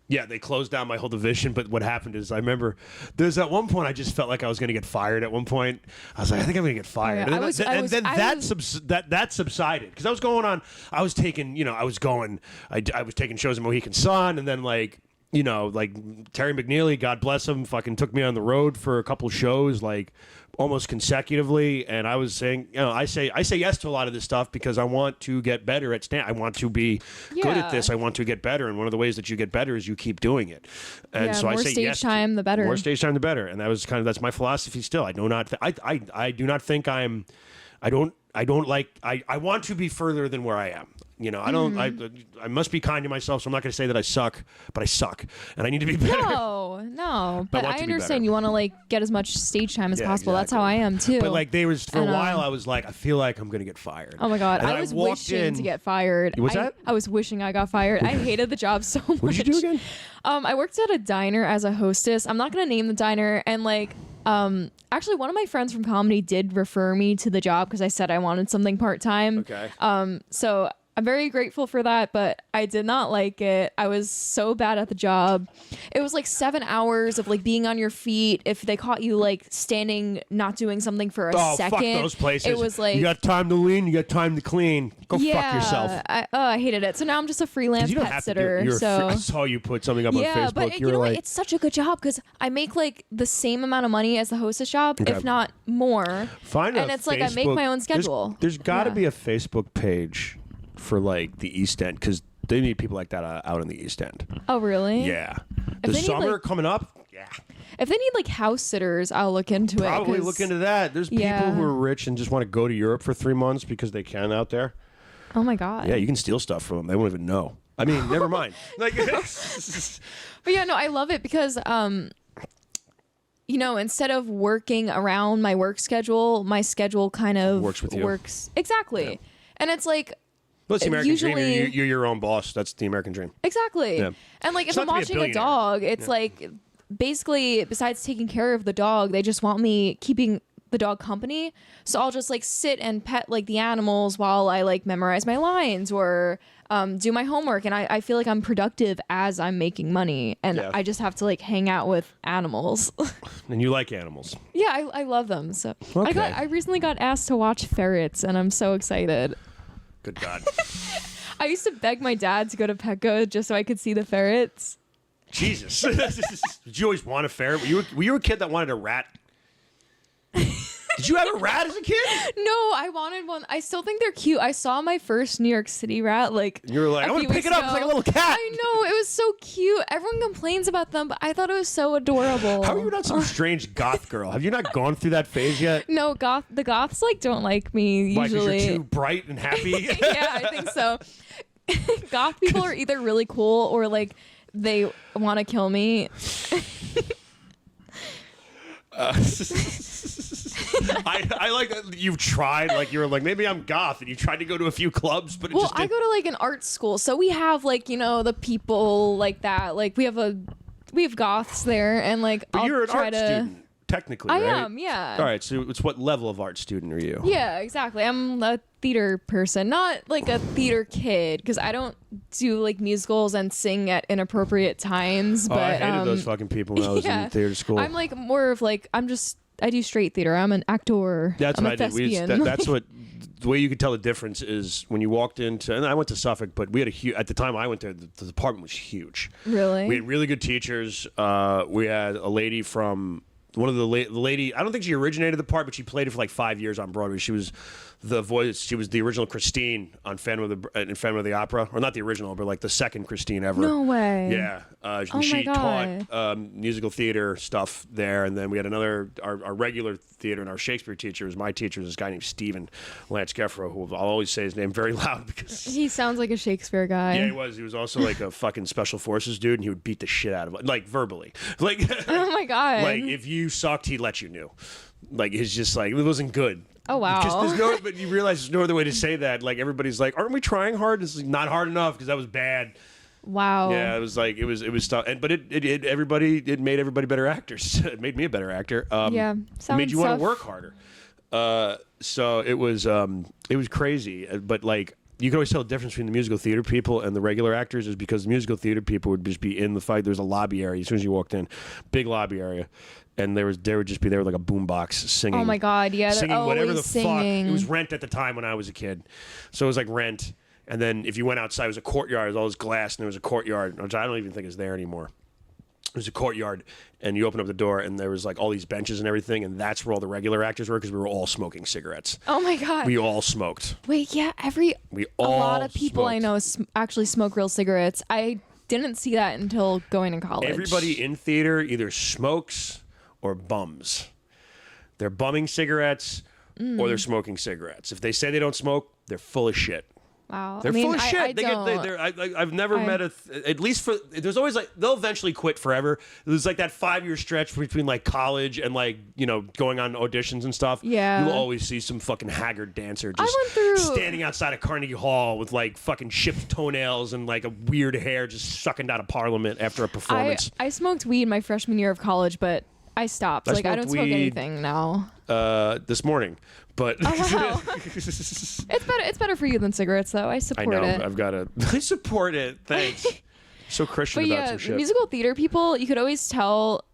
yeah, they closed down my whole division. But what happened is, I remember there's at one point I just felt like I was going to get fired. At one point, I was like, I think I'm going to get fired. Yeah, And then that subsided because I was going on. I was taking, I was taking shows in Mohegan Sun, and then Terry McNeely, God bless him, fucking took me on the road for a couple shows, almost consecutively. And I was saying, I say yes to a lot of this stuff because I want to get better at stand. I want to be good at this. I want to get better. And one of the ways that you get better is you keep doing it. And so more I say stage yes. time, the better. More stage time, the better. And that's my philosophy still. I do not think I'm, I want to be further than where I am. I don't. I must be kind to myself, so I'm not going to say that I suck, but I suck, and I need to be better. No. But want I to be understand better. you want to get as much stage time as Yeah, possible. That's exactly. how I am too. But there was for a And, while, I was like, I feel like I'm going to get fired. Oh my god, And I was walked wishing in- to get fired. What's that? I was wishing I got fired. I hated the job so much. What did you do again? I worked at a diner as a hostess. I'm not gonna name the diner, and Actually, one of my friends from comedy did refer me to the job because I said I wanted something part-time. Okay. So I'm very grateful for that, but I did not like it. I was so bad at the job. It was like 7 hours of like being on your feet. If they caught you like standing, not doing something for a second, fuck those places. It was like, you got time to lean, you got time to clean. Go fuck yourself. I hated it. So now I'm just a freelance You don't pet have sitter. to do it. So I saw you put something up on yeah, Facebook. but You you know were what? like, It's such a good job because I make like the same amount of money as the hostess job, Okay. if not more. find and a it's like I make Facebook- my own schedule. There's got to Yeah. be a Facebook page for like the East End because they need people like that out in the East End. Oh, really? Yeah. If The they need, summer like- coming up. Yeah. If they need like house sitters, I'll look into it. Probably 'cause- look into that. There's people Yeah. who are rich and just want to go to Europe for 3 months because they can out there. Oh my god. Yeah, you can steal stuff from them. They won't even know. I mean, never mind. Like, But yeah, no, I love it because you know, instead of working around my work schedule, my schedule kind of Works with you. Exactly. And it's like well, it's the American dream. Usually- You're your own boss. That's the American dream. exactly. Yeah. And like It's if I'm not to be a watching a billionaire. dog, it's like basically besides taking care of the dog, they just want me keeping the dog company. So I'll just like sit and pet like the animals while I like memorize my lines or do my homework. And I feel like I'm productive as I'm making money. And Yeah. I just have to like hang out with animals. And you like animals. Yeah, I love them. So Okay. I recently got asked to watch ferrets, and I'm so excited. Good God. I used to beg my dad to go to Petco just so I could see the ferrets. Jesus. Did you always want a ferret? Were you a kid that wanted a rat? Did you have a rat as a kid? No, I wanted one. I still think they're cute. I saw my first New York City rat like You were like, a I want few to pick weeks it up. It's like a ago. little cat. I know, it was so cute. Everyone complains about them, but I thought it was so adorable. How are you not some strange goth girl? Have you not gone through that phase yet? No, the goths like don't like me Why, 'cause usually. you're too bright and happy? Yeah, I think so. Goth people are either really cool or like they want to kill me. I like that you've tried. Like you were like, maybe I'm goth, and you tried to go to a few clubs, but it Well, just I didn't. go to like an art school, so we have like the people like that. Like we have goths there, and like But I'll you're an try art to. student, technically, I right? am, yeah. All right, so it's what level of art student are you? Yeah, exactly. I'm a theater person, not like a theater kid, because I don't do like musicals and sing at inappropriate times. Oh, But I hated those fucking people when I was in theater school. I'm like more of like I do straight theater. I'm an actor. That's I'm what a I did. thespian. That's what the way you could tell the difference is when you walked into. And I went to Suffolk, but we had a huge. At the time I went there, the department was huge. Really? We had really good teachers. We had a lady from one of the lady. I don't think she originated the part, but she played it for like 5 years on Broadway. She was the voice. She was the original Christine on Phantom of the Opera, or not the original, but like the second Christine ever. No way. Yeah, Oh my she God. taught musical theater stuff there, and then we had another our regular theater and our Shakespeare teacher was my teacher, was this guy named Stephen Lance Geffro, who I'll always say his name very loud because He sounds like a Shakespeare guy. yeah, he was. He was also like a fucking special forces dude, and he would beat the shit out of it, like verbally, like Oh my god. like if you sucked, he'd let you know. Like it's just like it wasn't good. Oh, wow. Because but you realize there's no other way to say that. Like everybody's like, aren't we trying hard? It's like, not hard enough because that was bad. Wow. Yeah, it was like it was tough, but it made everybody better actors. It made me a better actor. Yeah, it made sounds you want tough. to work harder. So it was crazy, but like you can always tell the difference between the musical theater people and the regular actors is because the musical theater people would just be in the fight. There's a lobby area as soon as you walked in, big lobby area. And they would just be there with like a boombox singing. Oh my god, yeah, they're singing whatever the always singing. fuck. It was Rent at the time when I was a kid, so it was like Rent. And then if you went outside, it was a courtyard. It was all this glass, and there was a courtyard, which I don't even think is there anymore. It was a courtyard, and you open up the door, and there was like all these benches and everything, and that's where all the regular actors were because we were all smoking cigarettes. Oh my god. We all smoked. Wait, yeah, We a all lot of people I smoked. know actually smoke real cigarettes. I didn't see that until going to college. Everybody in theater either smokes or bums. They're bumming cigarettes or they're smoking cigarettes. If they say they don't smoke, they're full of shit. Wow. They're I mean, full of shit. I don't. I've never met at least for, there's always like, they'll eventually quit forever. There's like that 5-year stretch between like college and like, going on auditions and stuff. Yeah. You'll always see some fucking haggard dancer just went through- standing outside of Carnegie Hall with like fucking chipped toenails and like a weird hair just sucking down a parliament after a performance. I smoked weed my freshman year of college, but I stopped. I Like, I don't smoked smoke weed, anything now. This morning, but Wow. It's better for you than cigarettes, though. I I support know it. I've got to. I support it. Thanks. So Christian But about yeah, some shit. musical theater people, you could always tell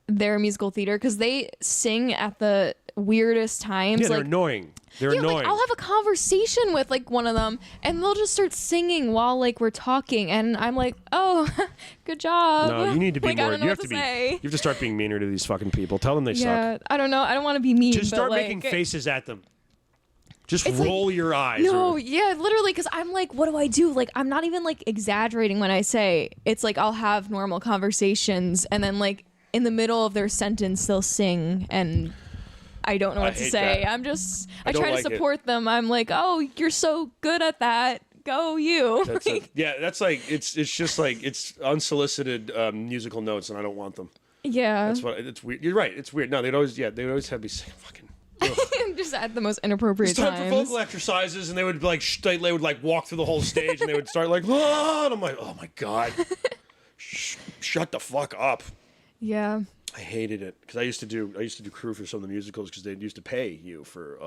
they're musical theater because they sing at the weirdest times. Yeah, they're like, annoying. They're yeah, annoying. like I'll have a conversation with like one of them, and they'll just start singing while like we're talking, and I'm like, oh, good job. No, you need to be like, more. I don't know You what have to to be. say. You have to start being meaner to these fucking people. Tell them they Yeah, suck. I don't know. I don't want to be mean. Just but, start like, making faces at them. Just It's like- roll your eyes. No, or- yeah, literally, because I'm like, what do I do? Like, I'm not even like exaggerating when I say it's like I'll have normal conversations, and then like in the middle of their sentence they'll sing, and I don't know what to hate say. that. I don't try to like it. support them. I'm like, oh, you're so good at that. Go you. That's like it's just like it's unsolicited musical notes, and I don't want them. Yeah. That's what it's weird. You're right. It's weird. No, they'd always have me say fucking. Just at the most inappropriate It's time for times. vocal exercises, and they would like they would like walk through the whole stage, and they would start like, oh, and I'm like, oh my god, shut the fuck up. Yeah. I hated it because I used to do crew for some of the musicals because they used to pay you for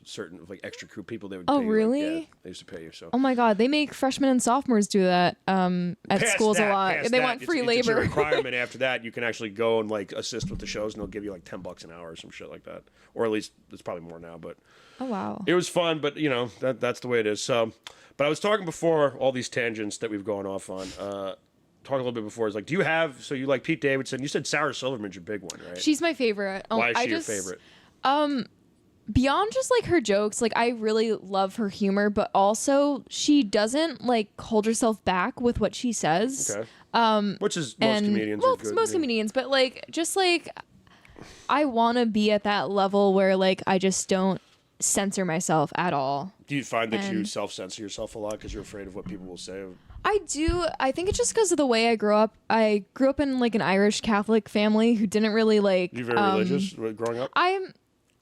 certain like extra crew people. They would. Oh, pay you, really? Like, yeah, they used to pay you. So. Oh my God, they make freshmen and sophomores do that at Past schools that, a lot. past They that, want free it's a labor. requirement. After that, you can actually go and like assist with the shows, and they'll give you like $10 an hour or some shit like that, or at least it's probably more now. But Oh wow. it was fun. But you know that's the way it is. So, but I was talking before all these tangents that we've gone off on. Talk a little bit before. It's like, do you have? So you like Pete Davidson? You said Sarah Silverman's your big one, right? She's my favorite. Why is she your just, favorite? Beyond just like her jokes, like I really love her humor, but also she doesn't like hold herself back with what she says. Okay. Which is most comedians. Well, are it's good, most yeah. comedians, but like just like I want to be at that level where like I just don't censor myself at all. Do you find that you And- self-censor yourself a lot because you're afraid of what people will say? I do. I think it's just because of the way I grew up. I grew up in like an Irish Catholic family who didn't really like. You very religious growing up?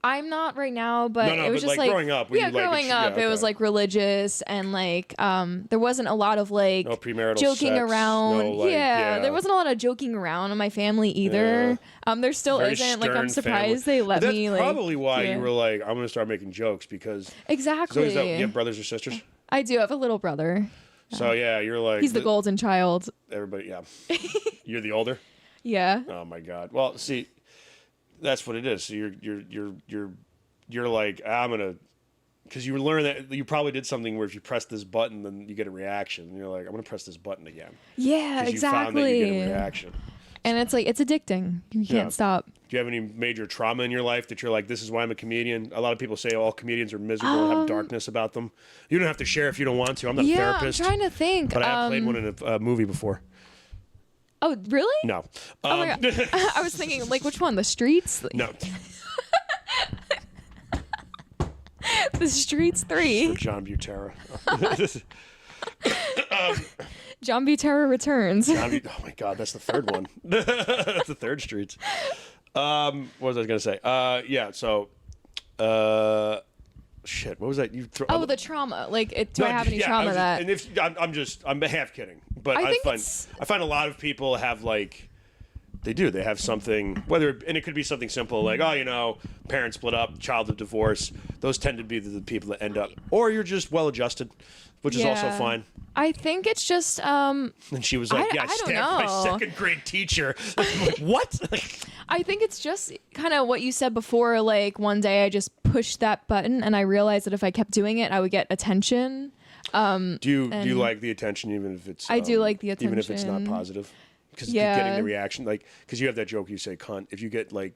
I'm not right now, but No, it was but, just like, growing up, were yeah, you, like, growing up, yeah, it was okay. like religious and like there wasn't a lot of like No premarital joking sex, around. no, like, yeah. There wasn't a lot of joking around in my family either. There still Very isn't. Like I'm stern surprised family. they let That's me. Like, probably why yeah. you were like, I'm gonna start making jokes because Exactly. so you have brothers or sisters? I do have a little brother. So yeah, you're like He's the golden child. Everybody, yeah. You're the older. Yeah. Oh my god. Well, see, that's what it is. So you're like I'm gonna, because you learn that you probably did something where if you press this button, then you get a reaction. And you're like, I'm gonna press this button again. Yeah. 'Cause you found that you Exactly. get a reaction. And it's like it's addicting. You Yeah. can't stop. Do you have any major trauma in your life that you're like, this is why I'm a comedian? A lot of people say all comedians are miserable and have darkness about them. You don't have to share if you don't want to. I'm not a Yeah, therapist. I'm trying to think. But I have played one in a movie before. Oh, really? No. Oh my God. I was thinking, like, which one? The Streets? No. The Streets For 3. John Butera. John Butera Returns. Oh my God, that's the third one. That's the third Streets. What was I going to say? Yeah, so, shit, what was that? Oh, the trauma. Like, do I have any trauma that... I'm half kidding, but I I think find a lot of people have like, they have something, and it could be something simple like, oh, you know, parents split up, childhood divorce. Those tend to be the people that end up, or you're just well adjusted, which is also Yeah. fine. I think it's just... And she was like, I I don't stabbed my know. second grade teacher. I'm like, what? I think it's just kind of what you said before. Like, one day I just pushed that button and I realized that if I kept doing it, I would get attention. Do you like the attention even if it's I do like the even if it's not attention. positive? Because Yeah. getting the reaction, like, because you have that joke you say cunt. If you get like,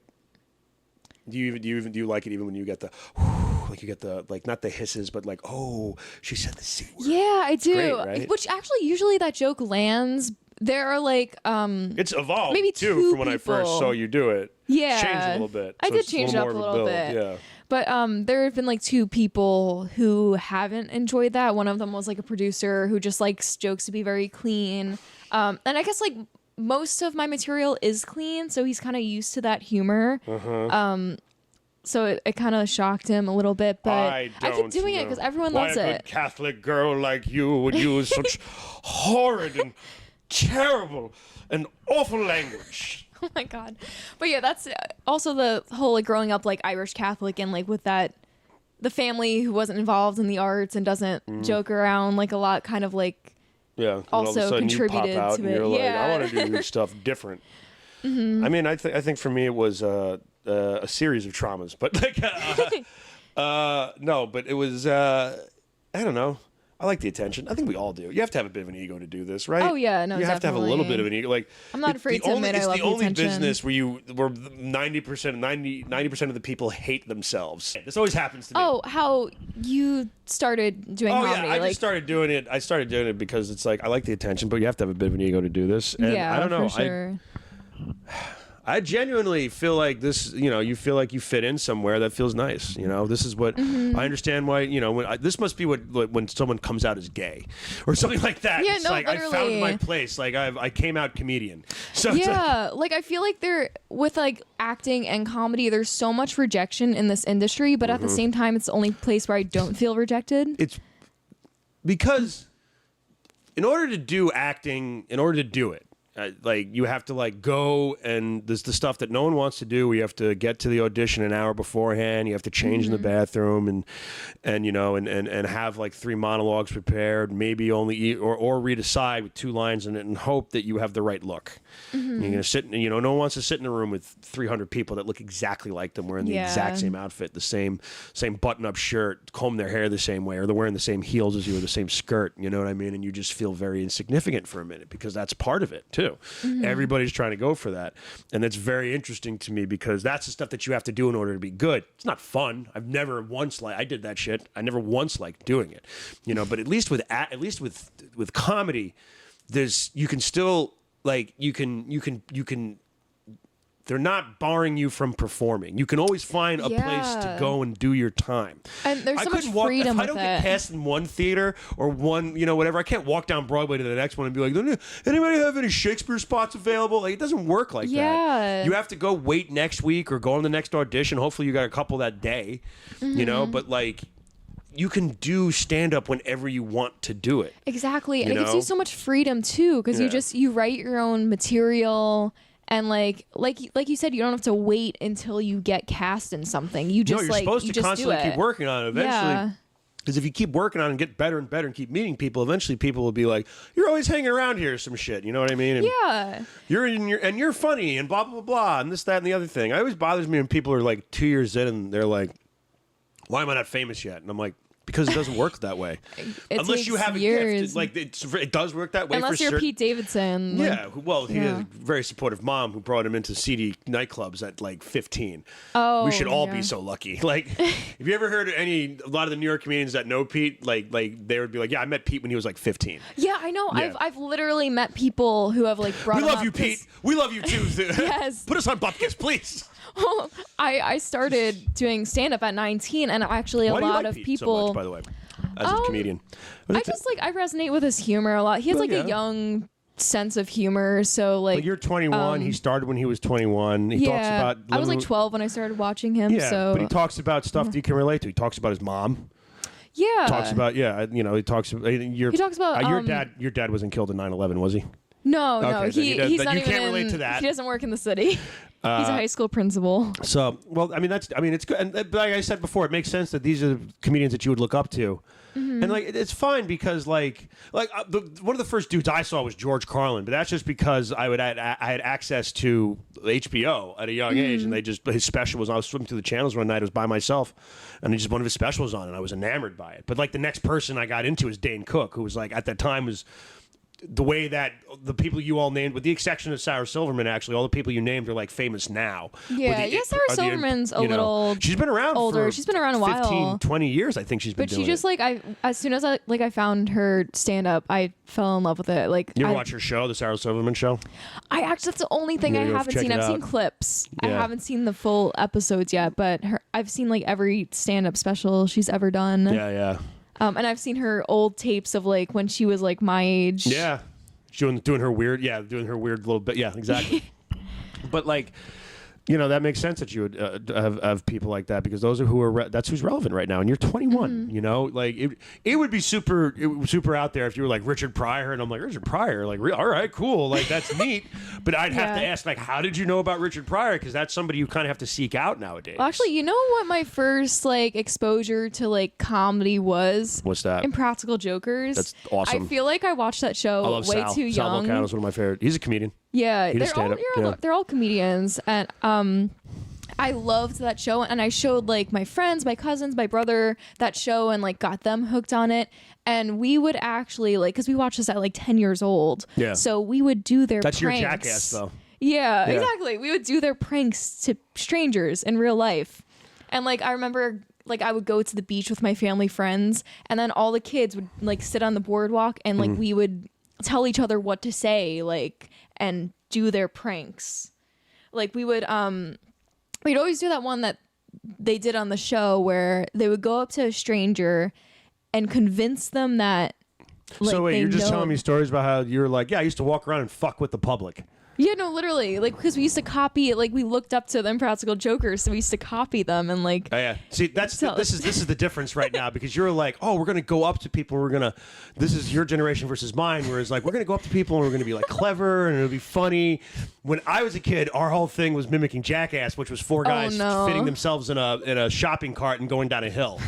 do you like it even when you get the like, you get the like, not the hisses but like, oh, she said the C word. Yeah, I do. great, right? Which actually usually that joke lands. There are like It's evolved maybe too two from when I first people. saw you do it. Yeah. It's changed a little bit. I So did it's change it up more a of little build, bit. Yeah. But there have been like two people who haven't enjoyed that. One of them was like a producer who just likes jokes to be very clean. And I guess like most of my material is clean, so he's kind of used to that humor. So it kind of shocked him a little bit, but I keep don't doing it know. because everyone Why loves a good it. Catholic girl like you would use such horrid and terrible and awful language. Oh my God. But yeah, that's also the whole like growing up like Irish Catholic and like with that the family who wasn't involved in the arts and doesn't joke around like a lot kind of like also contributed to it. You're like, yeah. I want to do stuff different. I mean, I think for me it was a series of traumas, but like no, but it was I don't know. I like the attention. I think we all do. You have to have a bit of an ego to do this, right? Oh yeah, no, you have to have a little bit of an ego. Like I'm not afraid to admit I love the attention. It's the only business where 90% of the people hate themselves. This always happens to me. Oh, how you started doing comedy? Yeah, I just started doing it. I started doing it because it's like I like the attention, but you have to have a bit of an ego to do this. And yeah, I don't know. For sure. I genuinely feel like this, you feel like you fit in somewhere that feels nice. This is what I understand why, this must be when someone comes out as gay or something like that. Yeah, it's no, like literally. I found my place. Like I came out comedian. So yeah, like I feel like with like acting and comedy, there's so much rejection in this industry, but at the same time, it's the only place where I don't feel rejected. It's because in order to do acting, in order to do it, like you have to like go and there's the stuff that no one wants to do. We have to get to the audition an hour beforehand. You have to change in the bathroom and have like 3 monologues prepared, maybe only or read a side with 2 lines in it and hope that you have the right look. You're gonna sit, no one wants to sit in a room with 300 people that look exactly like them, wearing the exact same outfit, the same button-up shirt, comb their hair the same way, or they're wearing the same heels as you, or the same skirt. You know what I mean? And you just feel very insignificant for a minute because that's part of it too. Everybody's trying to go for that, and that's very interesting to me because that's the stuff that you have to do in order to be good. It's not fun. I've never once I did that shit. I never once liked doing it, But at least with comedy, you can still like you can. They're not barring you from performing. You can always find a place to go and do your time. And there's so much freedom if I don't get cast in one theater or one, whatever, I can't walk down Broadway to the next one and be like, anybody have any Shakespeare spots available? Like, it doesn't work like that. You have to go wait next week or go on the next audition. Hopefully you got a couple that day, but like, you can do stand-up whenever you want to do it. Exactly. And it gives you so much freedom too, because you write your own material. And like you said, you don't have to wait until you get cast in something. You just you're supposed to constantly keep working on it. Eventually, because if you keep working on it and get better and better and keep meeting people, eventually people will be like, "You're always hanging around here," or some shit. You know what I mean? And you're funny and blah blah blah blah and this that and the other thing. It always bothers me when people are like 2 years in and they're like, "Why am I not famous yet?" And I'm like, because it doesn't work that way. Unless you have years. a gift. It does work that way. Unless you're Pete Davidson. Yeah. Well, he has a very supportive mom who brought him into seedy nightclubs at like 15. Oh, we should all be so lucky. Like, have you ever heard a lot of the New York comedians that know Pete? Like they would be like, yeah, I met Pete when he was like 15. Yeah, I know. Yeah. I've literally met people who have like brought him up. We love you, Pete. We love you too. Yes. Put us on Bupkis, please. I started doing stand-up at 19, and actually a lot of Pete people. So much, by the way, as a comedian, I resonate with his humor a lot. He has a young sense of humor, so like. But you're 21. He started when he was 21. He talks about. I was like 12 when I started watching him. Yeah, so. But he talks about stuff that you can relate to. He talks about his mom. Yeah. Talks about He talks about your dad wasn't killed in 9/11, was he? No, Okay, no. He's not you even can't relate to that. He doesn't work in the city. He's a high school principal. So, well, it's good. And like I said before, it makes sense that these are the comedians that you would look up to. And like it's fine because one of the first dudes I saw was George Carlin, but that's just because I had access to HBO at a young age, and his special was, I was flipping through the channels one night, I was by myself, and just one of his specials on, and I was enamored by it. But like the next person I got into is Dane Cook, who was like at that time was. The way that the people you all named, with the exception of Sarah Silverman, actually, all the people you named are like famous now. Yeah, Sarah Silverman's a little. She's been around older. For she's been around a 15, while. 20 years, I think she's been doing But she just it. as soon as I found her stand up, I fell in love with it. Like, you ever watch her show, the Sarah Silverman show? That's the only thing I haven't seen. I've seen clips. Yeah. I haven't seen the full episodes yet, but I've seen like every stand up special she's ever done. Yeah. And I've seen her old tapes of like when she was like my age. Yeah. Doing her weird little bit. Yeah, exactly. But like, You know, that makes sense that you would have people like that, because those are who are that's who's relevant right now, and you're 21. You know, like it would be super out there if you were like Richard Pryor, and I'm like, Richard Pryor, like, all right, cool, like that's neat. But I'd have to ask, like, how did you know about Richard Pryor? Because that's somebody you kind of have to seek out nowadays. Well, actually, you know what my first like exposure to like comedy was? What's that? Impractical Jokers. That's awesome. I feel like I watched that show I love way Sal. too young. Sal Volcano is one of my favorite. He's a comedian. Yeah, He they're all comedians, and I loved that show, and I showed like my friends, my cousins, my brother that show, and like got them hooked on it. And we would actually like, because we watched this at like 10 years old. Yeah. So we would do their That's pranks. your Jackass, though. Yeah, exactly. We would do their pranks to strangers in real life, and like I remember. Like I would go to the beach with my family friends, and then all the kids would like sit on the boardwalk, and like we would tell each other what to say, like, and do their pranks. Like we would we'd always do that one that they did on the show where they would go up to a stranger and convince them that like, so wait, you're just telling me stories about how you're like, yeah, I used to walk around and fuck with the public. Yeah, no, literally, like, because we used to copy it, like, we looked up to the Impractical Jokers, so we used to copy them, and like, oh, yeah. See, this is the difference right now, because you're like, oh, we're gonna go up to people, this is your generation versus mine, whereas like we're gonna go up to people and we're gonna be like clever and it'll be funny. When I was a kid, our whole thing was mimicking Jackass, which was four guys fitting themselves in a shopping cart and going down a hill.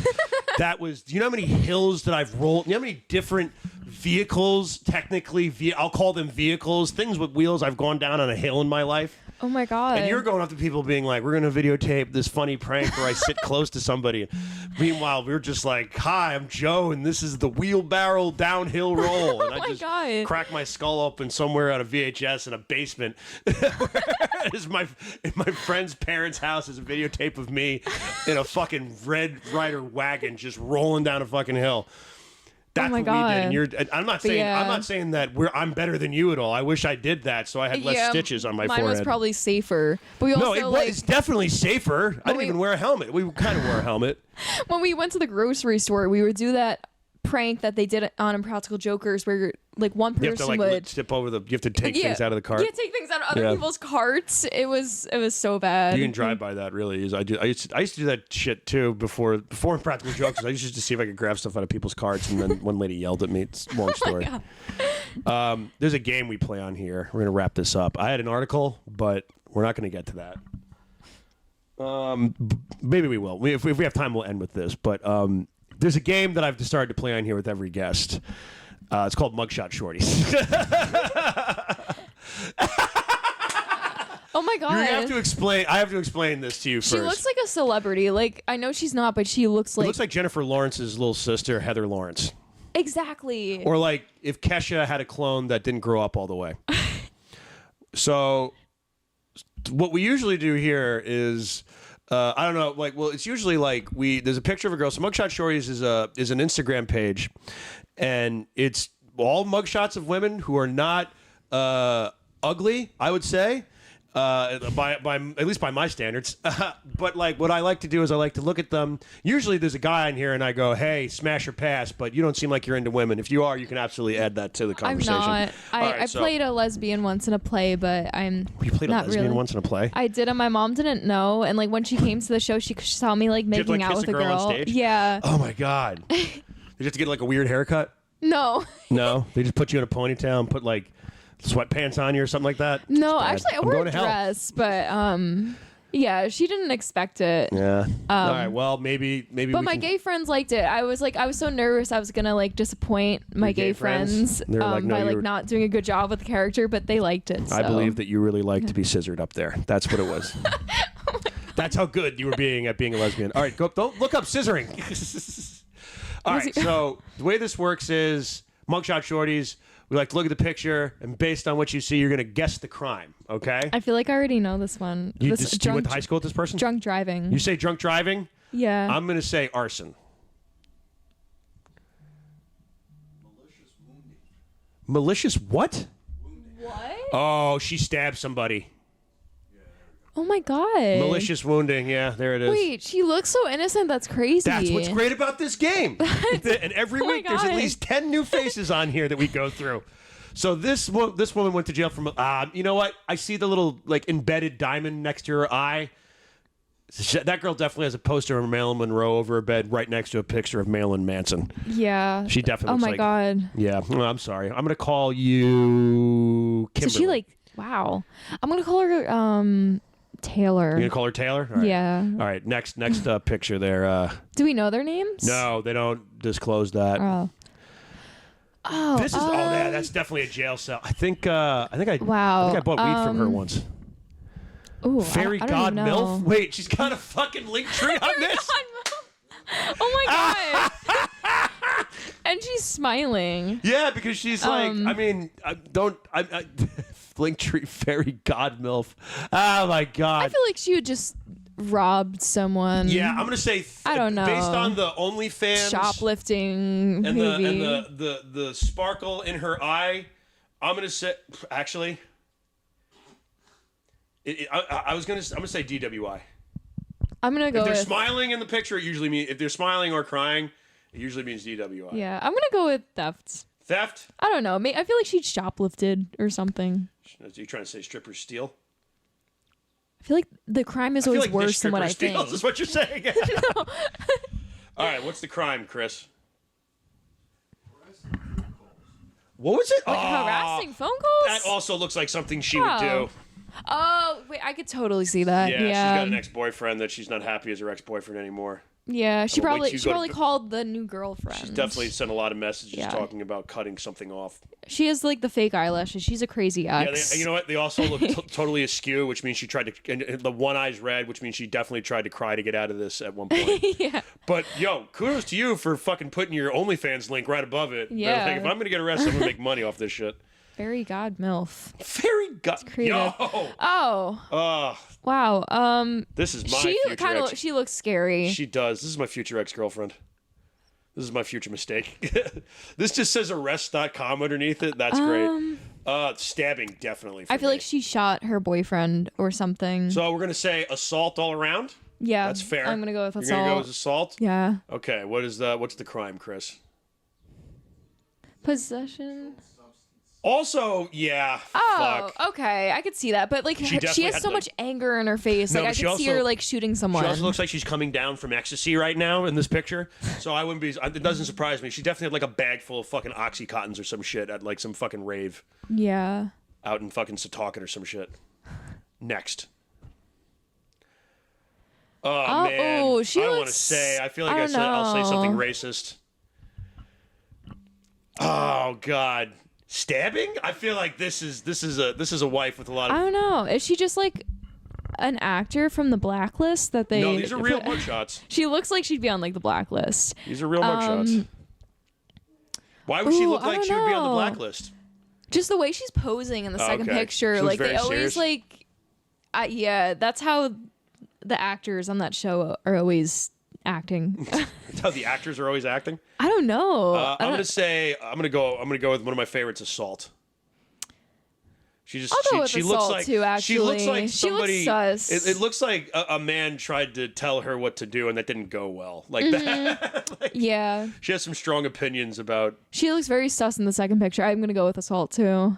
That was, do you know how many hills that I've rolled? You know how many different vehicles, technically, I'll call them vehicles, things with wheels I've gone down on a hill in my life? Oh my God. And you're going up to people being like, we're going to videotape this funny prank where I sit close to somebody. Meanwhile, we're just like, hi, I'm Joe, and this is the wheelbarrow downhill roll. And I just crack my skull open somewhere out of VHS in a basement. In my friend's parents' house is a videotape of me in a fucking Red Ryder wagon just rolling down a fucking hill. That's what we did. And I'm not saying that I'm better than you at all. I wish I did that so I had less stitches on my forehead. Mine was probably safer. But we also, it's definitely safer. I didn't even wear a helmet. We kind of wore a helmet. When we went to the grocery store, we would do that prank that they did on Impractical Jokers where like one person would step over you have to take things out of the cart. Yeah, take things out of other people's carts. It was so bad. You can drive by that, really. I used to do that shit too before Impractical Jokers. I used to see if I could grab stuff out of people's carts, and then one lady yelled at me. It's a long story. There's a game we play on here. We're gonna wrap this up. I had an article, but we're not gonna get to that. Maybe we will. If we have time, we'll end with this. But there's a game that I've started to play on here with every guest. It's called Mugshot Shorties. Oh my God. I have to explain this to you first. She looks like a celebrity. Like, I know she's not, but she looks like... It looks like Jennifer Lawrence's little sister, Heather Lawrence. Exactly. Or like if Kesha had a clone that didn't grow up all the way. So what we usually do here is... I don't know, it's usually like there's a picture of a girl. So Mugshot Shorties is an Instagram page, and it's all mugshots of women who are not ugly, I would say, by at least by my standards. But like what I like to do is I like to look at them. Usually there's a guy in here and I go, hey, smash or pass, but you don't seem like you're into women. If you are, you can absolutely add that to the conversation. I'm not. I played a lesbian once in a play, but I'm You played not a lesbian really. once in a play? I did, and my mom didn't know. And like when she came to the show, she saw me like making out with a girl. On stage? Yeah. Oh my God. Did you have to get like a weird haircut? No. No? They just put you in a ponytail and put like sweatpants on you or something like that? No, actually I wore a dress, but yeah, she didn't expect it. Yeah. All right. Well, maybe. But my gay friends liked it. I was so nervous I was gonna like disappoint my gay friends by not doing a good job with the character, but they liked it. So. I believe that you really like to be scissored up there. That's what it was. That's how good you were at being a lesbian. All right, don't look up scissoring. All right. So the way this works is Mugshot Shorties. We like to look at the picture, and based on what you see, you're going to guess the crime, okay? I feel like I already know this one. You went to high school with this person? Drunk driving. You say drunk driving? Yeah. I'm going to say arson. Malicious wounding. Malicious what? Wounding. What? Oh, she stabbed somebody. Oh my God. Malicious wounding, yeah, there it is. Wait, she looks so innocent. That's crazy. That's what's great about this game. And every week there's at least 10 new faces on here that we go through. So this woman went to jail from. You know what? I see the little like embedded diamond next to her eye. That girl definitely has a poster of Marilyn Monroe over her bed, right next to a picture of Marilyn Manson. Yeah. She definitely. Oh looks my like, God. Yeah. Well, I'm sorry. I'm gonna call you Kimberly. So she like, wow. I'm gonna call her Taylor. You gonna call her Taylor? All right. Yeah. All right. Next picture there. Do we know their names? No, they don't disclose that. Oh. Oh. This is yeah, that's definitely a jail cell. I think I Wow. bought weed from her once. Ooh, Fairy I don't God even know. MILF? Wait, she's got a fucking link tree on this? Oh my God. And she's smiling. Yeah, because she's like, I mean, Linktree Fairy God MILF. Oh my God. I feel like she would just robbed someone. Yeah, I'm gonna say I don't know. Based on the OnlyFans shoplifting and movie. the sparkle in her eye, I'm gonna say actually. I'm gonna say DWI. I'm gonna go If they're with smiling in the picture, it usually means if they're smiling or crying, it usually means DWI. yeah. I'm gonna go with theft. Theft? I don't know. I feel like she shoplifted or something. Are you trying to say strippers steal? I feel like the crime is always worse than what I think. Is what you're saying. All right, what's the crime, Chris? What was it? Like harassing phone calls? That also looks like something she would do. Oh, wait, I could totally see that. Yeah, Yeah, she's got an ex-boyfriend that she's not happy as her ex-boyfriend anymore. Yeah, she Wait till probably you she go to- probably called the new girlfriend. She's definitely sent a lot of messages Yeah. talking about cutting something off. She has like the fake eyelashes. She's a crazy Yeah, ex. you know what? They also look totally askew, which means she tried to. And the one eye's red, which means she definitely tried to cry to get out of this at one point. Yeah. But yo, kudos to you for fucking putting your OnlyFans link right above it. Yeah. Like, if I'm gonna get arrested, I'm gonna make money off this shit. Fairy God MILF. Fairy God. creative. Yo. Oh. Wow. This is my She future kind of ex. she looks scary. She does. This is my future ex-girlfriend. This is my future mistake. This just says arrest.com underneath it. That's great. Stabbing, definitely. I feel me. like she shot her boyfriend or something. So we're gonna say assault all around. Yeah, That's fair. I'm gonna go with You're assault. gonna go with assault. Yeah. Okay. What's the crime, Chris? Possession. Also, yeah. Oh, Fuck. okay. I could see that, but like She she definitely has had, so like- much anger in her face. No, Like I but she could see also- her like shooting someone. She also looks like she's coming down from ecstasy right now in this picture. So I wouldn't be. It doesn't surprise me. She definitely had like a bag full of fucking Oxycontins or some shit at like some fucking rave Yeah. out in fucking Setauket or some shit. Next. Oh, man. oh, she I want to looks- say. I feel like I don't I'll say something know. racist. Oh God. Stabbing? I feel like this is a wife with a lot I of. don't know. Is she just like an actor from the Blacklist that they? No, these are real mugshots. She looks like she'd be on like the Blacklist. These are real mugshots. Why would she ooh, look I like don't she would be on the know. blacklist? Just the way she's posing in the second okay. picture, She looks like they very always serious. like, yeah, that's how the actors on that show are always acting. That's how the actors are always acting. I don't know. I'm gonna go with one of my favorites, assault. She just I'll go with she assault looks like too, she looks actually. like She looks somebody. sus. It looks like a man tried to tell her what to do and that didn't go well. Like that. Like, Yeah, she has some strong opinions about. she looks very sus in the second picture. I'm gonna go with assault too.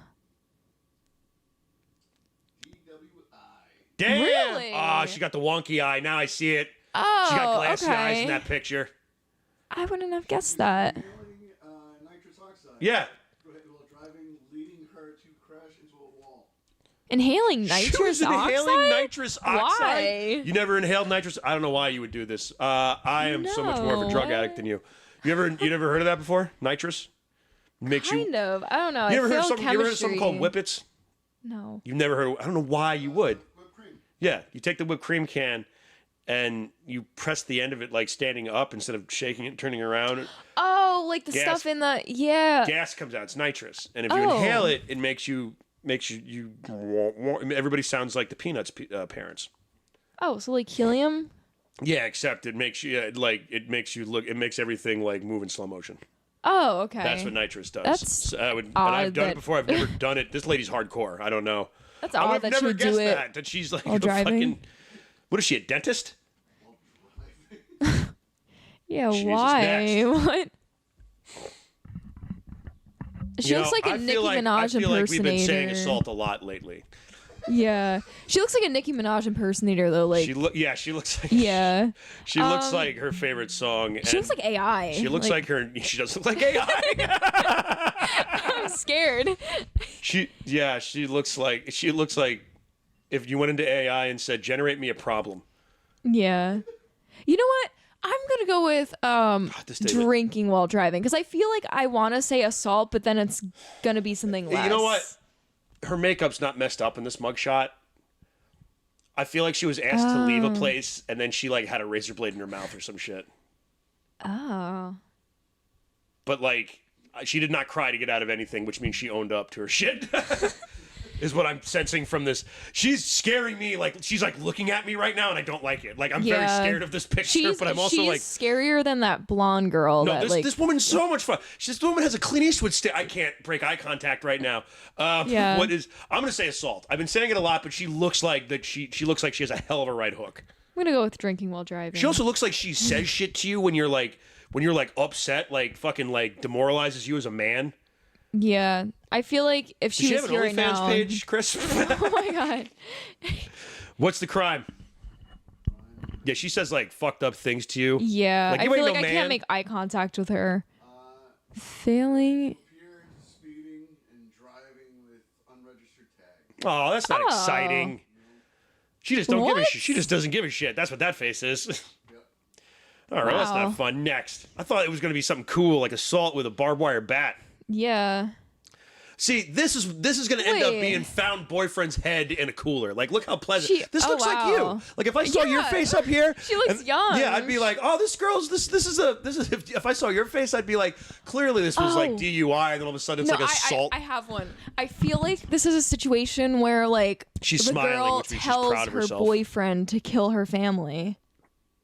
Damn! Really? Ah, she got the wonky eye. Now I see it. Oh, She got glassy eyes in okay. that picture. I wouldn't have guessed that. Inhaling nitrous oxide. Yeah. While driving, leading her to crash into a wall. Inhaling She nitrous was inhaling oxide. nitrous oxide. Why? You never inhaled nitrous? I don't know why you would do this. I am so much more of a drug No. addict than you. You never heard of that before? Nitrous makes you. Kind of. I don't know. You ever I heard of feel something? You ever heard of something called chemistry. whippets? No. You've never heard. I don't know why you would. Whipped cream. Yeah, you take the whipped cream can, and you press the end of it like standing up instead of shaking it, turning around. Oh, like the Gas. stuff in the Gas comes out. It's nitrous, and if you Oh. inhale it, it makes you. Everybody sounds like the Peanuts parents. Oh, so like helium. Yeah, except it makes you it makes everything like move in slow motion. Oh, okay. That's what nitrous does. That's So and odd I've done it that- before. I've never done it. This lady's hardcore. I don't know. That's I odd would have that she never would guessed do it. that she's like while a driving. fucking. What is she? A dentist? Yeah, Jesus, why? next. What? She looks like a Nicki Minaj I feel like we've been saying impersonator. assault a lot lately. Yeah, she looks like a Nicki Minaj impersonator though. Like She looks like yeah, she looks like her favorite song. she looks like AI. She looks like her. She does look like AI. I'm scared. She looks like if you went into AI and said, "Generate me a problem." Yeah, you know what? I'm gonna go with this statement. drinking while driving because I feel like I want to say assault, but then it's gonna be something less. You know what? Her makeup's not messed up in this mugshot. I feel like she was asked to leave a place and then she like had a razor blade in her mouth or some shit. Oh. But like she did not cry to get out of anything, which means she owned up to her shit. Is what I'm sensing from this. She's scaring me. Like she's like looking at me right now, and I don't like it. Like I'm very scared of this picture, but I'm also like scarier than that blonde girl. no. That, This woman's so much fun. This woman has a Clint Eastwood I can't break eye contact right now. Yeah. What is? I'm gonna say assault. I've been saying it a lot, but she looks like that. She looks like she has a hell of a right hook. I'm gonna go with drinking while driving. She also looks like she says shit to you when you're like upset, like fucking like demoralizes you as a man. Yeah, I feel like if she Does was she have here an right OnlyFans now. page, Chris? Oh my god. What's the crime? Yeah, she says like fucked up things to you. Yeah, Like, I you feel ain't like no I man. can't make eye contact with her. Failing. Appear speeding and driving with unregistered tag. Oh, that's not Oh. exciting. She just don't give a What? shit. She just doesn't give a shit. That's what that face is. All right, that's Wow. not fun. Next, I thought it was going to be something cool, like assault with a barbed wire bat. Yeah. See, this is going to end up Wait. being found boyfriend's head in a cooler. Like, look how pleasant. She- This oh, looks like wow. you. Like, if I saw your Yeah. face up here, She looks young. Yeah, I'd be like, oh, this girl's this is. If I saw your face, I'd be like, clearly this was like Oh. DUI, and then all of a sudden it's like assault. I have one. I feel like this is a situation where like She's the smiling, girl which means she's tells proud of her herself. boyfriend to kill her family.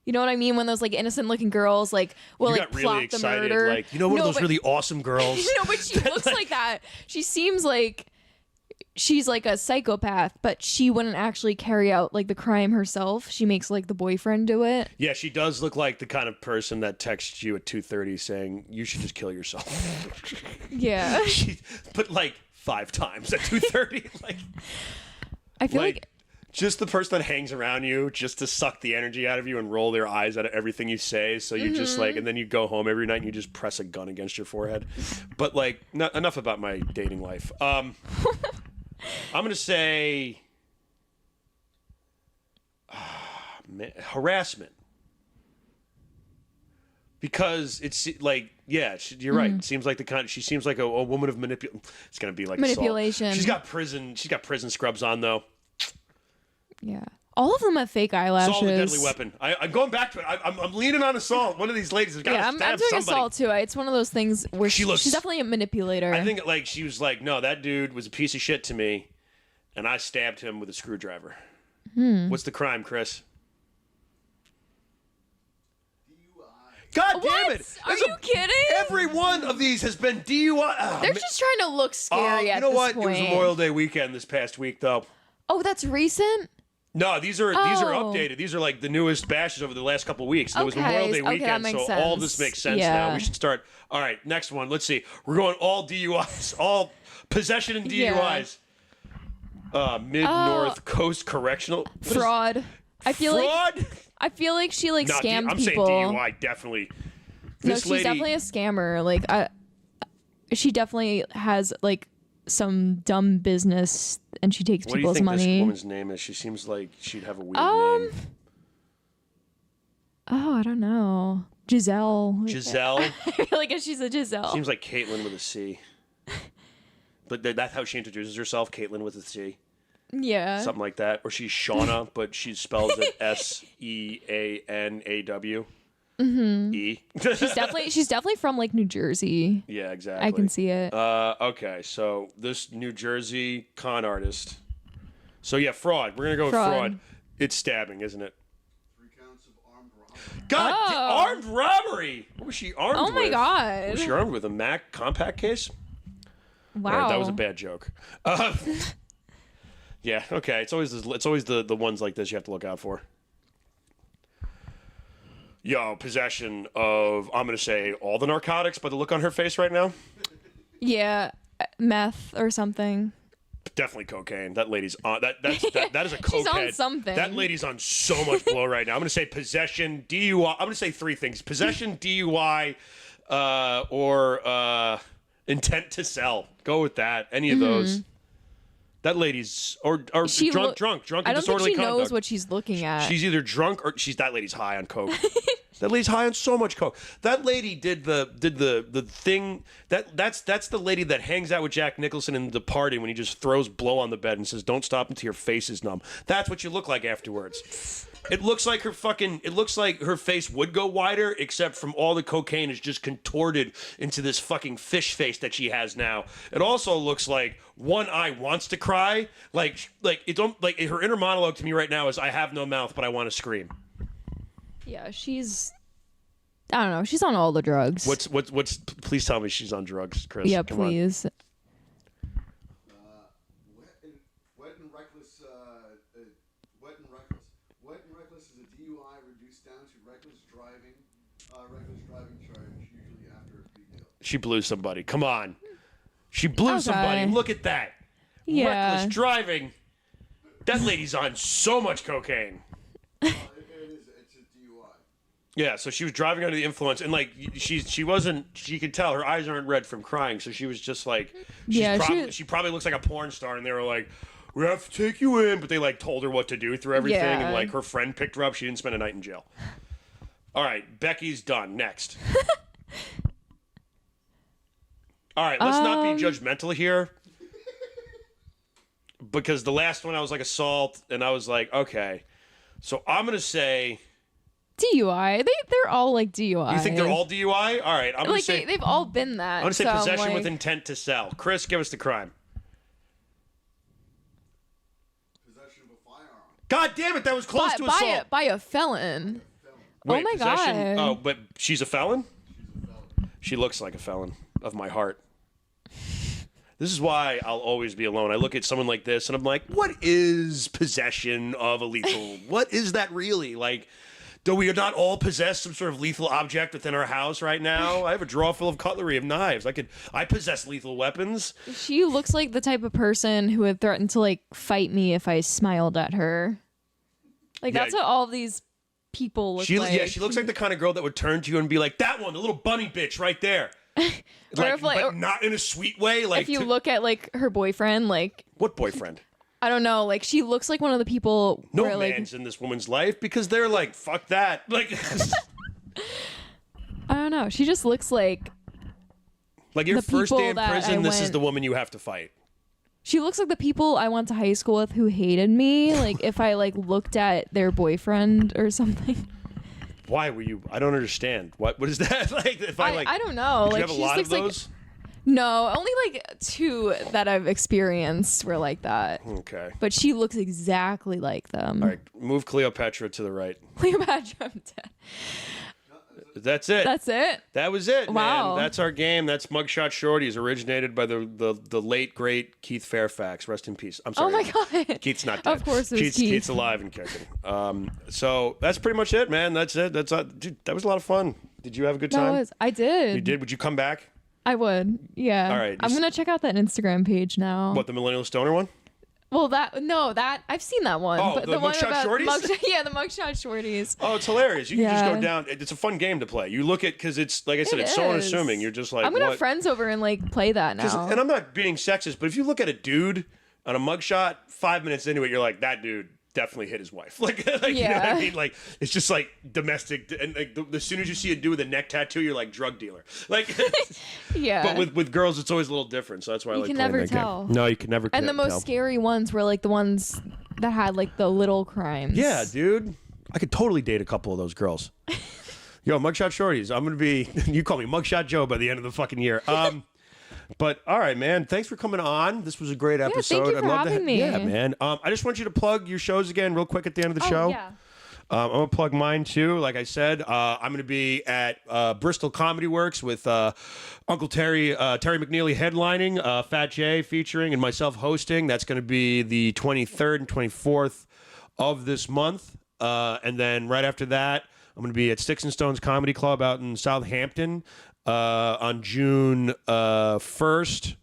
You know what I mean? When those like innocent looking girls like will You like got plot really the excited, murder. like, you know, one of No, those but- really awesome girls. No, but she looks like that. She seems like she's like a psychopath, but she wouldn't actually carry out like the crime herself. She makes like the boyfriend do it. Yeah, she does look like the kind of person that texts you at 2:30 saying you should just kill yourself. Yeah. But like 5 times at 2:30. Like, I feel like just the person that hangs around you just to suck the energy out of you and roll their eyes out of everything you say. So you just like, and then you go home every night and you just press a gun against your forehead. But like, enough about my dating life. I'm gonna say harassment. Because it's like, yeah, you're right. It seems like she seems like a woman of manipulation. It's gonna be like Manipulation. assault. She's got prison scrubs on though. yeah. All of them have fake eyelashes. Assault with a deadly weapon. I'm going back to it. I'm leaning on assault. One of these ladies has got to Yeah, I'm stab doing somebody. assault too. It's one of those things where She she's definitely a manipulator. I think like she was like, no, that dude was a piece of shit to me, and I stabbed him with a screwdriver. What's the crime, Chris? God damn it! Are you kidding? Every one of these has been DUI. Oh, They're man. just trying to look scary at You know this what? point. It was Memorial Day weekend this past week, though. Oh, that's recent? No, these are Oh. updated. These are like the newest bashes over the last couple weeks. It was Okay, Memorial Day okay, that weekend, makes so all this sense. makes sense Yeah. now. We should start. All right, next one. Let's see. We're going all DUIs, all possession and DUIs. Mid North Coast Correctional What is- Fraud. I feel fraud. like she like No, scammed I'm people. saying DUI definitely. No, This she's lady, definitely a scammer. Like she definitely has like some dumb business and she takes what do you people's think money. this woman's name is? She seems like she'd have a weird Um, name. Oh, I don't know. Giselle. Giselle. I feel like she's a Giselle. Seems like Caitlin with a C. But that's how she introduces herself, Caitlin with a C. Yeah. Something like that. Or she's Shauna, but she spells it SEANAW. Mm-hmm. E. She's definitely from like New Jersey. Yeah, exactly. I can see it. Okay, so this New Jersey con artist. So yeah, fraud. We're gonna go with fraud. It's stabbing, isn't it? 3 counts of armed robbery. God, Oh. armed robbery. What was she armed with? Oh my god. Was she armed with a Mac compact case? Wow. All right, that was a bad joke. Yeah, okay. It's always the ones like this you have to look out for. Yo, possession of, I'm going to say all the narcotics by the look on her face right now. Yeah. meth or something. Definitely cocaine. That lady's on that is a cokehead. She's on something. That lady's on so much blow right now. I'm gonna say possession, DUI. I'm gonna say three things: possession, DUI, or intent to sell. Go with that. Any of those. That lady's or drunk and disorderly conduct. I don't think she knows what she's looking at. She's either drunk or that lady's high on coke. That lady's high on so much coke. That lady did the thing that's the lady that hangs out with Jack Nicholson in The Party when he just throws blow on the bed and says, "Don't stop until your face is numb." That's what you look like afterwards. It looks like her face would go wider, except from all the cocaine is just contorted into this fucking fish face that she has now. It also looks like one eye wants to cry, like her inner monologue to me right now is, "I have no mouth, but I want to scream." Yeah, I don't know. She's on all the drugs. What's? Please tell me she's on drugs, Chris. Yeah, Come on. please. Wet and reckless. Wet and reckless is a DUI reduced down to reckless driving. Reckless driving charge usually after a plea deal. She blew somebody. Come on. She blew somebody. Look at that. Yeah. Reckless driving. That lady's on so much cocaine. It's a DUI. Yeah, so she was driving under the influence, and like she wasn't. She could tell her eyes aren't red from crying, so she was just like, she probably looks like a porn star, and they were like, "We have to take you in," but they like told her what to do through everything, and like her friend picked her up. She didn't spend a night in jail. All right, Becky's done. Next. All right, let's not be judgmental here, because the last one I was like assault, and I was like, okay, so I'm gonna say DUI. They're all like DUI. You think they're all DUI? All right, I'm gonna say they've all been that. I'm gonna say possession with intent to sell. Chris, give us the crime. Possession of a firearm. God damn it, that was close to assault. By a felon. Wait, oh my possession? God. Oh, but she's a felon? She's a felon. She looks like a felon of my heart. This is why I'll always be alone. I look at someone like this and I'm like, what is possession of a lethal? What is that really? Like, do we not all possess some sort of lethal object within our house right now? I have a drawer full of cutlery, of knives. I possess lethal weapons. She looks like the type of person who would threaten to like fight me if I smiled at her. Like that's what all these people look like. Yeah, she looks like the kind of girl that would turn to you and be like, "That one, the little bunny bitch right there." But not in a sweet way. Like if you look at like her boyfriend, like what boyfriend? I don't know. Like she looks like one of the people. No where, man's in this woman's life because they're like, fuck that. Like, I don't know. She just looks like your first day in prison. This is went... the woman you have to fight. She looks like the people I went to high school with who hated me. Like if I like looked at their boyfriend or something. Why were you? I don't understand. What is that? Like if I don't know. Did like you have a lot of those? No, only like 2 that I've experienced were like that. Okay. But she looks exactly like them. All right, move Cleopatra to the right. Cleopatra, I'm dead. That's it. That's it? That was it, Wow. man. That's our game. That's Mugshot Shorties, originated by the late, great Keith Fairfax. Rest in peace. I'm sorry. Oh, my God. Keith's not dead. Of course it was Keith. Keith's alive and kicking. So that's pretty much it, man. That's it. Dude, that was a lot of fun. Did you have a good time? I did. You did? Would you come back? I would. Yeah. All right. I'm going to check out that Instagram page now. What, the Millennial Stoner one? Well, I've seen that one. Oh, but the one Mugshot about Shorties? yeah, the Mugshot Shorties. Oh, it's hilarious. You can just Yeah. go down. It's a fun game to play. You look at, because it's, like I said, it's so is. unassuming. You're just like, I'm going to what? have friends over and like play that now. And I'm not being sexist, but if you look at a dude on a mugshot, 5 minutes into it, you're like, that dude definitely hit his wife. Like you know what I mean? Like, it's just like domestic. And like, as soon as you see a dude with a neck tattoo, you're like, drug dealer. Like, Yeah. But with girls, it's always a little different. So that's why I like can playing never that tell. game. No, you can never And the most tell. scary ones were like the ones that had like the little crimes. Yeah, dude. I could totally date a couple of those girls. Yo, Mugshot Shorties. I'm going to be, you call me Mugshot Joe by the end of the fucking year. But all right, man. Thanks for coming on. This was a great episode. Thank you for having me. Yeah, man. I just want you to plug your shows again real quick at the end of the show. Yeah. I'm going to plug mine too. Like I said, I'm going to be at Bristol Comedy Works with Uncle Terry McNeely headlining, Fat J featuring, and myself hosting. That's going to be the 23rd and 24th of this month. And then right after that, I'm going to be at Sticks and Stones Comedy Club out in Southampton on June 1st.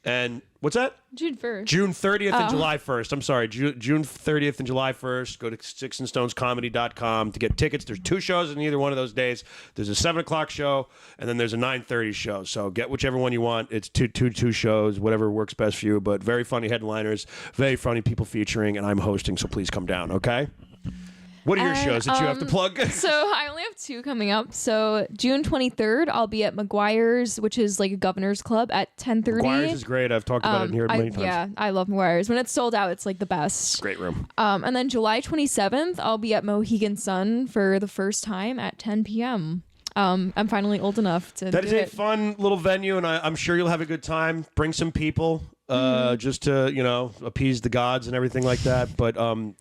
And what's that? June 1st. June 30th and July 1st. I'm sorry, June 30th and July 1st. Go to sticksandstonescomedy.com to get tickets. There's 2 shows in either one of those days. There's a 7 o'clock show, and then there's a 9:30 show. So get whichever one you want. It's two shows, whatever works best for you. But very funny headliners, very funny people featuring, and I'm hosting, so please come down, okay? What are your shows that you have to plug? So I only have 2 coming up. So June 23rd, I'll be at McGuire's, which is like a governor's club at 10:30. McGuire's is great. I've talked about it in here many times. Yeah, I love McGuire's. When it's sold out, it's like the best. Great room. And then July 27th, I'll be at Mohegan Sun for the first time at 10 p.m. I'm finally old enough to That is do a it. fun little venue, and I'm sure you'll have a good time. Bring some people. Just to, appease the gods and everything like that. But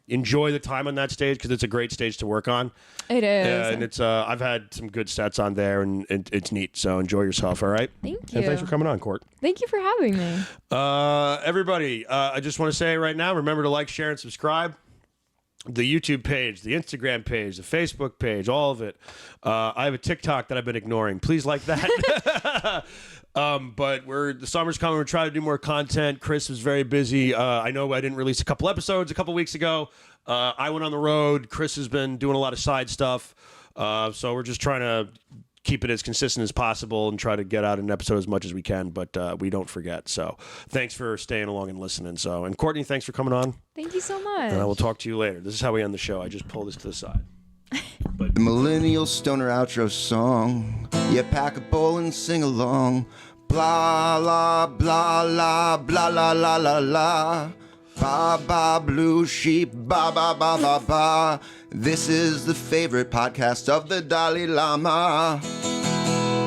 enjoy the time on that stage because it's a great stage to work on. It is. And it's I've had some good sets on there, and it's neat. So enjoy yourself, all right? Thank you. And thanks for coming on, Court. Thank you for having me. Everybody, I just want to say right now, remember to like, share, and subscribe. The YouTube page, the Instagram page, the Facebook page, all of it. I have a TikTok that I've been ignoring. Please like that. But the summer's coming. We're trying to do more content. Chris was very busy. I know I didn't release a couple episodes a couple weeks ago. I went on the road. Chris has been doing a lot of side stuff. So we're just trying to keep it as consistent as possible and try to get out an episode as much as we can, but we don't forget. So thanks for staying along and listening. And Courtney, thanks for coming on. Thank you so much. And I will talk to you later. This is how we end the show. I just pull this to the side. The Millennial Stoner outro song. Yeah, pack a bowl and sing along. Blah, la, blah, la, blah, la, la, la, la. Ba, ba, blue sheep, ba, ba, ba, ba, ba. This is the favorite podcast of the Dalai Lama.